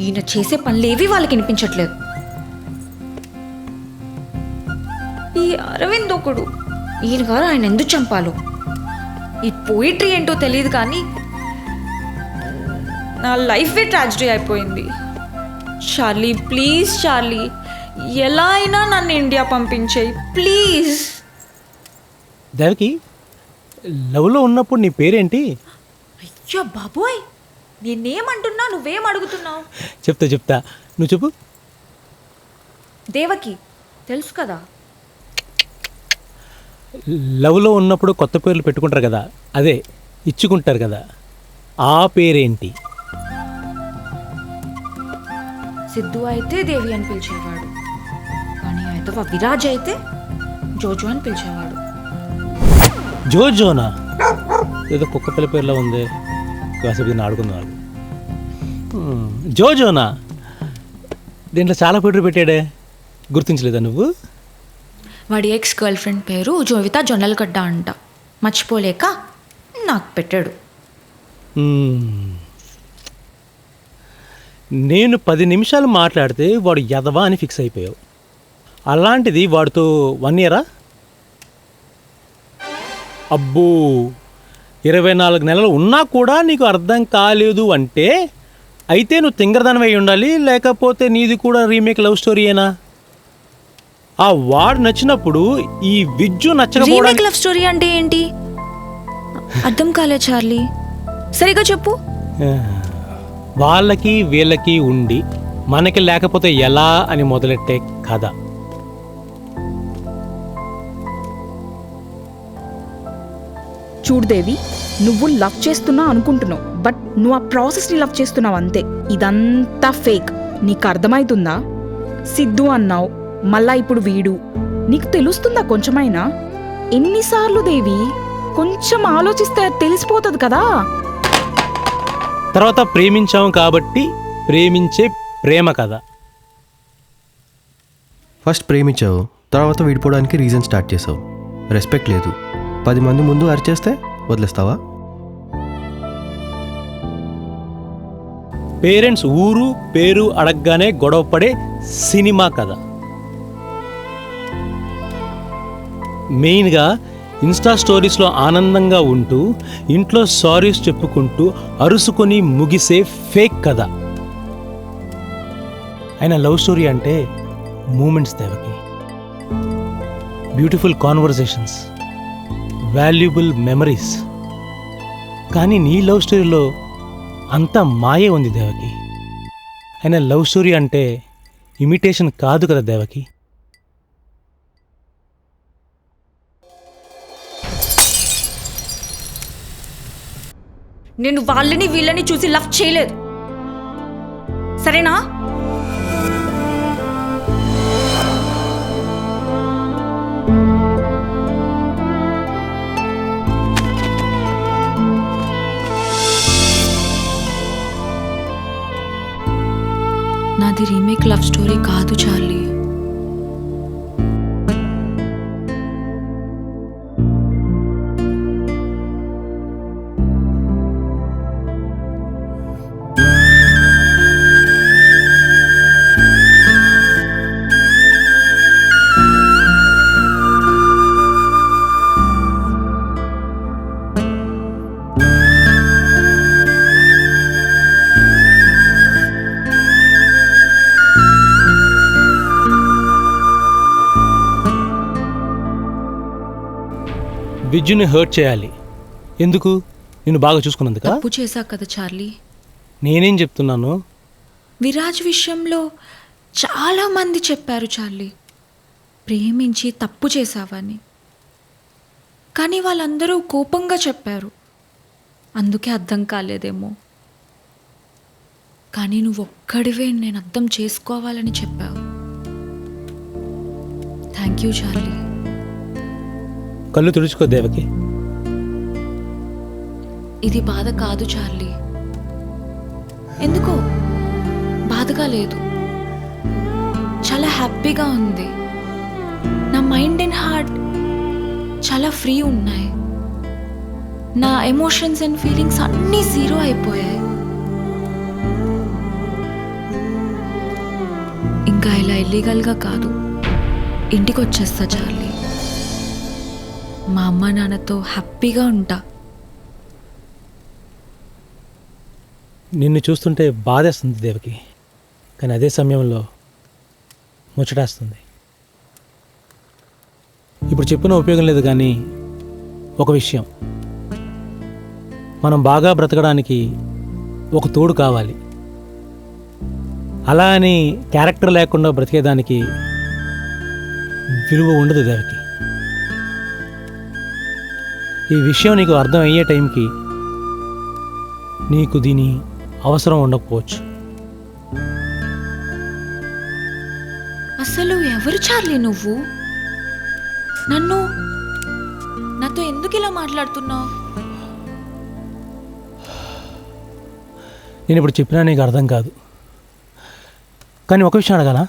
ఈయన చేసే పనులేవి వాళ్ళకి వినిపించట్లేదు. ఈ అరవింద్ ఒకడు, ఈయన గారు ఆయన ఎందుకు చంపాలో. ఈ పోయిటరీ ఏంటో తెలియదు కానీ నా లైఫే ట్రాజడీ అయిపోయింది. చార్లీ ప్లీజ్, చార్లీ ఎలా అయినా నన్ను ఇండియా పంపించేయి ప్లీజ్. దేవకి, లవ్లో ఉన్నప్పుడు నీ పేరేంటి? అయ్యో బాబోయ్, నేనేమంటున్నా నువ్వేం అడుగుతున్నావు? చెప్తా, నువ్వు చెప్పు. దేవకి తెలుసు కదా. లవ్లో ఉన్నప్పుడు కొత్త పేర్లు పెట్టుకుంటారు కదా, అదే ఇచ్చుకుంటారు కదా, ఆ పేరేంటి? సిద్ధు అయితే దేవి అని పిలిచేవాడు, కానీ అయితే విరాజ్ అయితే జోజో అని పిలిచేవాడు. జోజోనా? ఏదో కుక్క పిల్ల పేర్లో ఉంది, కాసేపు దీన్ని ఆడుకున్నాడు. జోజోనా? దీంట్లో చాలా పేర్లు పెట్టాడే, గుర్తించలేదా నువ్వు? వాడి ఎక్స్ గర్ల్ ఫ్రెండ్ పేరు జోవిత జొన్నలగడ్డ అంట, మర్చిపోలేక నాకు పెట్టాడు. నేను 10 నిమిషాలు మాట్లాడితే వాడు యదవా అని ఫిక్స్ అయిపోయావు. అలాంటిది వాడితో 1 ఇయరా? అబ్బో, 24 నెలలు ఉన్నా కూడా నీకు అర్థం కాలేదు అంటే అయితే నువ్వు తింగరదానివై ఉండాలి, లేకపోతే నీది కూడా రీమేక్ లవ్ స్టోరీయేనా? ఆ వాడు నచ్చినప్పుడు ఈ విజ్జు నచ్చకపోవడానికి. రీమేక్ లవ్ స్టోరీ అంటే ఏంటి? అర్థం కాలే చార్లీ, సరిగా చెప్పు. వాళ్ళకి వీళ్ళకి ఉండి మనకి లేకపోతే ఎలా అని మొదలెట్టే కథ. చూడు దేవి, నువ్వు లవ్ చేస్తున్నా అనుకుంటున్నావు, బట్ నువ్వు ఆ ప్రాసెస్ని లవ్ చేస్తున్నావు అంతే. ఇదంతా ఫేక్, నీకు అర్థమవుతుందా? సిద్ధు అన్నావు, మళ్ళా ఇప్పుడు వీడు. నీకు తెలుస్తుందా కొంచెమైనా? ఎన్నిసార్లు దేవి, కొంచెం ఆలోచిస్తే తెలిసిపోతుంది కదా. తర్వాత ప్రేమించాము కాబట్టి ప్రేమించే ప్రేమ కథ. ఫస్ట్ ప్రేమించావు, తర్వాత విడిపోవడానికి రీజన్ స్టార్ట్ చేసావు. రెస్పెక్ట్ లేదు, 10 మంది ముందు అరిచేస్తే వదిలేస్తావా? పేరెంట్స్ ఊరు పేరు అడగగానే గొడవపడే సినిమా కథ. మెయిన్గా ఇన్స్టా స్టోరీస్లో ఆనందంగా ఉంటూ ఇంట్లో సారీస్ చెప్పుకుంటూ అరుసుకొని ముగిసే ఫేక్ కథ. అయినా లవ్ స్టోరీ అంటే moments Devaki, beautiful conversations, valuable memories. కానీ నీ లవ్ స్టోరీలో అంతా మాయే ఉంది దేవకి. అయినా లవ్ స్టోరీ అంటే ఇమిటేషన్ కాదు కదా దేవకి. నేను వాళ్ళని వీళ్ళని చూసి లవ్ చేయలేదు, సరేనా? నాది రీమేక్ లవ్ స్టోరీ కాదు చార్లీ. విజ్జుని హర్ట్ చేయాలి. ఎందుకు? నిన్ను బాగా చూసుకున్నందుక? తప్పు చేశా కదా చార్లీ. నేనేం చెప్తున్నాను? విరాజ్ విషయంలో చాలా మంది చెప్పారు చార్లీ, ప్రేమించి తప్పు చేశావని. కానీ వాళ్ళందరూ కోపంగా చెప్పారు, అందుకే అర్థం కాలేదేమో. కానీ నువ్వు ఒక్కడివే నేను అర్థం చేసుకోవాలని చెప్పావు. Thank you Charlie. కళ్ళు తుడుచుకో దేవకి. ఇది బాధ కాదు చార్లీ, ఎందుకో బాధగా లేదు. హ్యాపీగా ఉంది. నా మైండ్ అండ్ హార్ట్ చాలా ఫ్రీ ఉన్నాయి. నా ఎమోషన్స్ అండ్ ఫీలింగ్స్ అన్నీ జీరో అయిపోయాయి. ఇంకా ఇలా ఇల్లీగల్గా కాదు, ఇంటికి వచ్చేస్తా చార్లీ. మా అమ్మ నాన్నతో హ్యాపీగా ఉంటా. నిన్ను చూస్తుంటే బాధేస్తుంది దేవకి, కానీ అదే సమయంలో ముచ్చటేస్తుంది. ఇప్పుడు చెప్పిన ఉపయోగం లేదు, కానీ ఒక విషయం, మనం బాగా బ్రతకడానికి ఒక తోడు కావాలి. అలా అని క్యారెక్టర్ లేకుండా బ్రతికేదానికి విలువ ఉండదు దేవకి. ఈ విషయం నీకు అర్థం అయ్యే టైంకి నీకు దీని అవసరం ఉండకపోవచ్చు. అసలు ఎవరు చార్లీ నువ్వు? నాతో ఎందుకు ఇలా మాట్లాడుతున్నావు? నేను ఇప్పుడు చెప్పినా నీకు అర్థం కాదు, కానీ ఒక విషయం అడగాలా?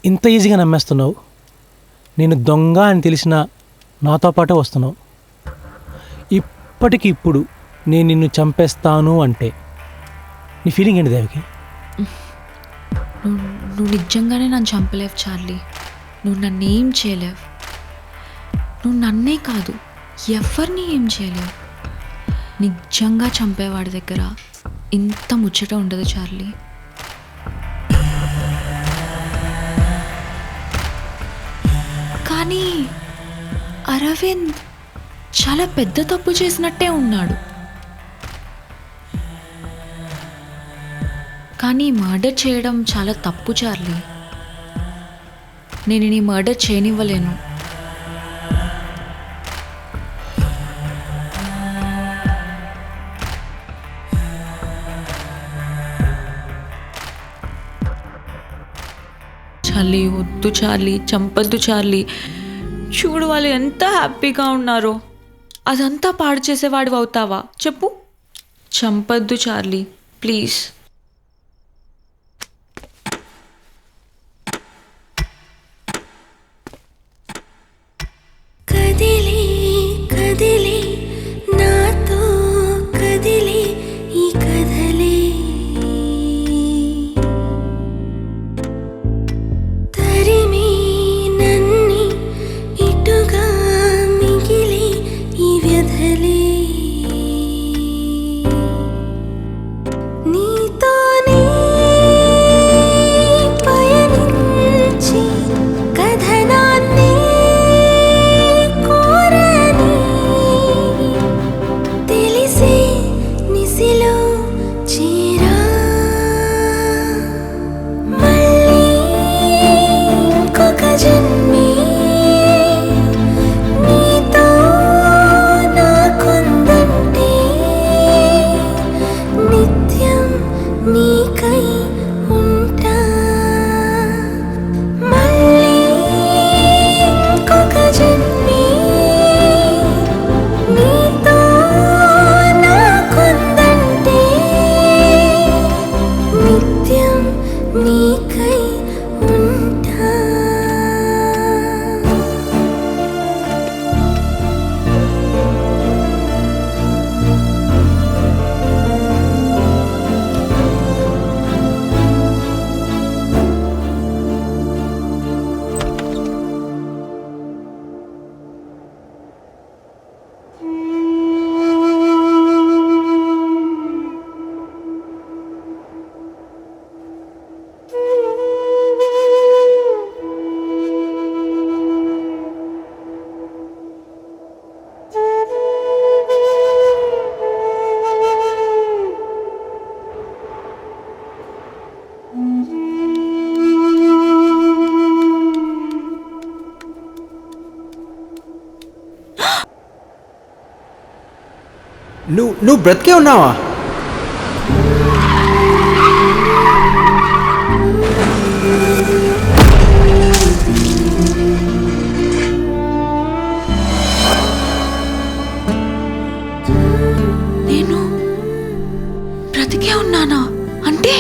ఇంత ఈజీగా నమ్మేస్తున్నావు. నేను దొంగ అని తెలిసిన నాతో పాటే వస్తున్నావు. ఇప్పటికిప్పుడు నేను నిన్ను చంపేస్తాను అంటే నీ ఫీలింగ్ ఏంటి దేవకి? నువ్వు నిజంగానే నన్ను చంపలేవు చార్లీ. నువ్వు నన్ను ఏం చేయలేవు. నువ్వు నన్నే కాదు, ఎవరిని ఏం చేయలేవు. నిజంగా చంపేవాడి దగ్గర ఇంత ముచ్చట ఉండదు చార్లీ. కానీ అరవింద్ చాలా పెద్ద తప్పు చేసినట్టే ఉన్నాడు. కానీ మర్డర్ చేయడం చాలా తప్పు చార్లీ. నేను నీ మర్డర్ చేయనివ్వలేను. చార్లీ, వద్దు చార్లీ, చంపద్దు చార్లీ. చూడు వాళ్ళు ఎంత హ్యాపీగా ఉన్నారో. అదంతా పాడు చేసేవాడు అవుతావా చెప్పు? చంపద్దు చార్లీ, ప్లీజ్. కదిలి కదిలి నాతో కదిలి ఈ కథలే తరిమి నన్ని ఇటుగా మిగిలి ఈ వ్యధలే నీతోనే పయనించి కథనాన్ని తెలిసే నిసిలో చీరా మళ్ళీ ఇంకొక జన్మే నీతో నాకుందంటే నిత్యం నీకై ఉంటా. మళ్ళీ ఇంకొక జన్మే నీతో నాకుందంటే నిత్యం నీకై ఉంటా. నువ్వు బ్రతికే ఉన్నావా? నేను బ్రతికే ఉన్నానా? అంటే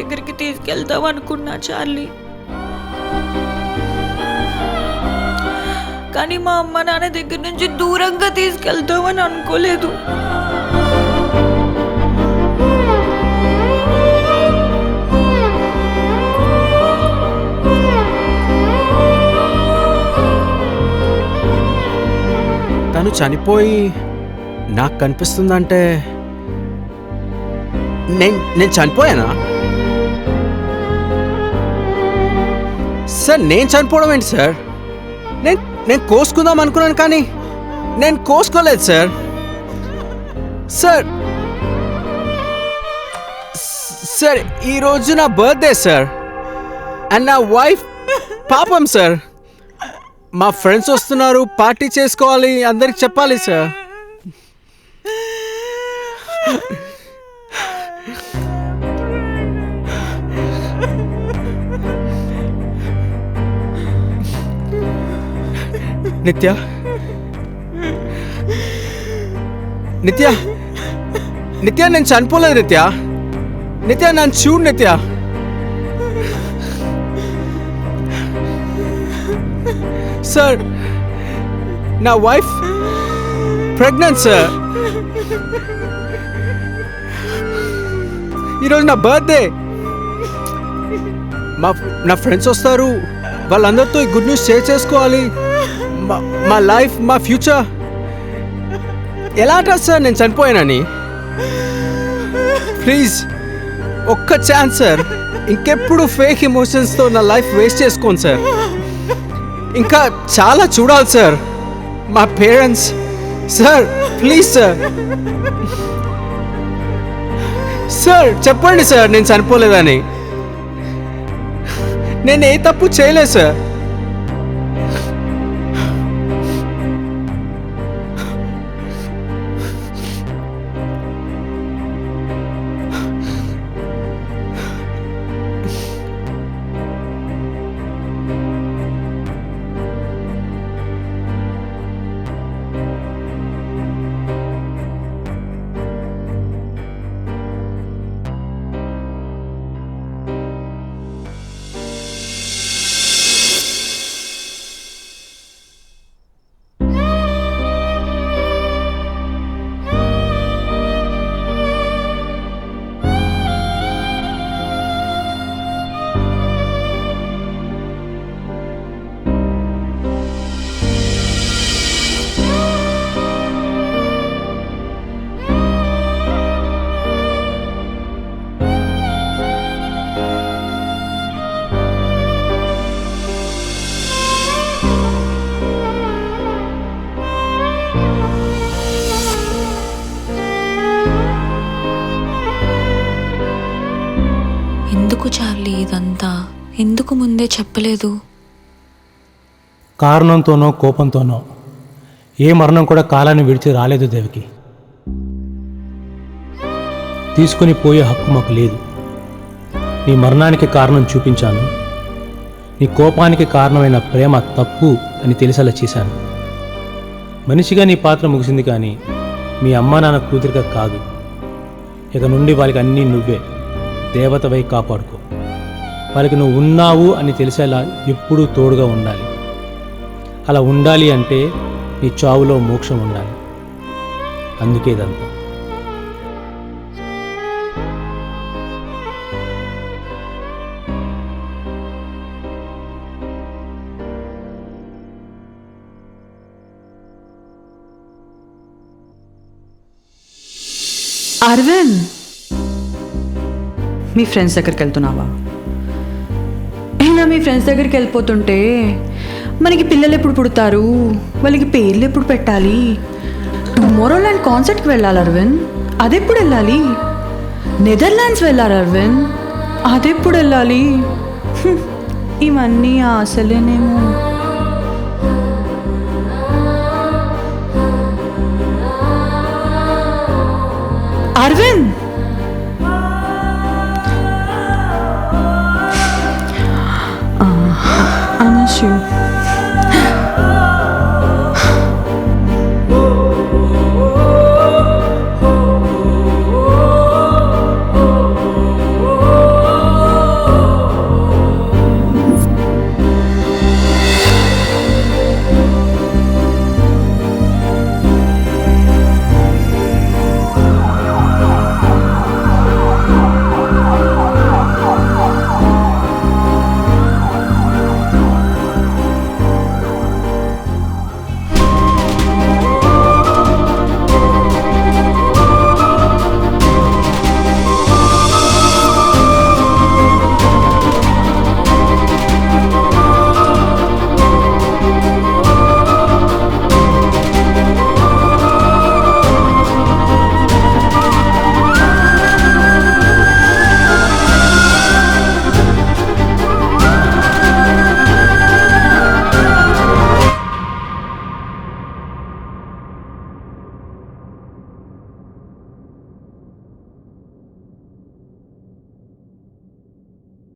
దగ్గరికి తీసుకెళ్తావు అనుకున్నా చార్లీ. కానీ మా అమ్మ నాన్న దగ్గర నుంచి దూరంగా తీసుకెళ్తావని అనుకోలేదు. తను చనిపోయి నాకు కనిపిస్తుందంటే నేను చనిపోయానా? సార్ నేను చనిపోవడం ఏంటి సార్? నేను కోసుకుందాం అనుకున్నాను కానీ నేను కోసుకోలేదు సార్. సార్ సార్ ఈరోజు నా బర్త్డే సార్. అండ్ నా వైఫ్ పాపం సార్. మా ఫ్రెండ్స్ వస్తున్నారు, పార్టీ చేసుకోవాలి, అందరికి చెప్పాలి సార్. నిత్య నిత్య నిత్య నేను చనిపోలేదు నిత్య. నిత్య నన్ను చూడు నిత్య. సార్ నా వైఫ్ ప్రెగ్నెంట్ సార్. ఈరోజు నా బర్త్డే. నా ఫ్రెండ్స్ వస్తారు, వాళ్ళందరితో ఈ గుడ్ న్యూస్ షేర్ చేసుకోవాలి. మా లైఫ్, మా ఫ్యూచర్ ఎలా అంటారు సార్ నేను చనిపోయానని? ప్లీజ్ ఒక్క ఛాన్స్ సార్. ఇంకెప్పుడు ఫేక్ ఎమోషన్స్తో నా లైఫ్ వేస్ట్ చేసుకోండి సార్. ఇంకా చాలా చూడాలి సార్. మా parents sir, please sir. Sir చెప్పండి సార్ నేను చనిపోలేదని. నేను ఏ తప్పు చేయలేదు సార్. ఎందుకు చార్లీ ఇదంతా? ఎందుకు ముందే చెప్పలేదు? కారణంతోనో కోపంతోనో ఏ మరణం కూడా కాలాన్ని విడిచి రాలేదు దేవికి. తీసుకుని పోయే హక్కు మాకు లేదు. నీ మరణానికి కారణం చూపించాను. నీ కోపానికి కారణమైన ప్రేమ తప్పు అని తెలిసేలా చేశాను. మనిషిగా నీ పాత్ర ముగిసింది, కానీ మీ అమ్మా నాన్న కూతురిగా కాదు. ఇక నుండి వాళ్ళకి అన్నీ నువ్వే దేవతవై కాపాడుకో. వాళ్ళకి నువ్వు ఉన్నావు అని తెలిసేలా ఎప్పుడూ తోడుగా ఉండాలి. అలా ఉండాలి అంటే నీ చావులో మోక్షం ఉండాలి. అందుకే ఇదంతా. అరవింద్, మీ ఫ్రెండ్స్ దగ్గరికి వెళ్తున్నావా? అయినా మీ ఫ్రెండ్స్ దగ్గరికి వెళ్ళిపోతుంటే మనకి పిల్లలు ఎప్పుడు పుడతారు, వాళ్ళకి పేర్లు ఎప్పుడు పెట్టాలి? టుమారోలాండ్ కాన్సర్ట్కి వెళ్ళాలి అరవింద్, అదెప్పుడు వెళ్ళాలి? నెదర్లాండ్స్ వెళ్ళాలి అరవింద్, అదెప్పుడు వెళ్ళాలి? ఇవన్నీ ఆశలేనేమో. Arvind, I miss you.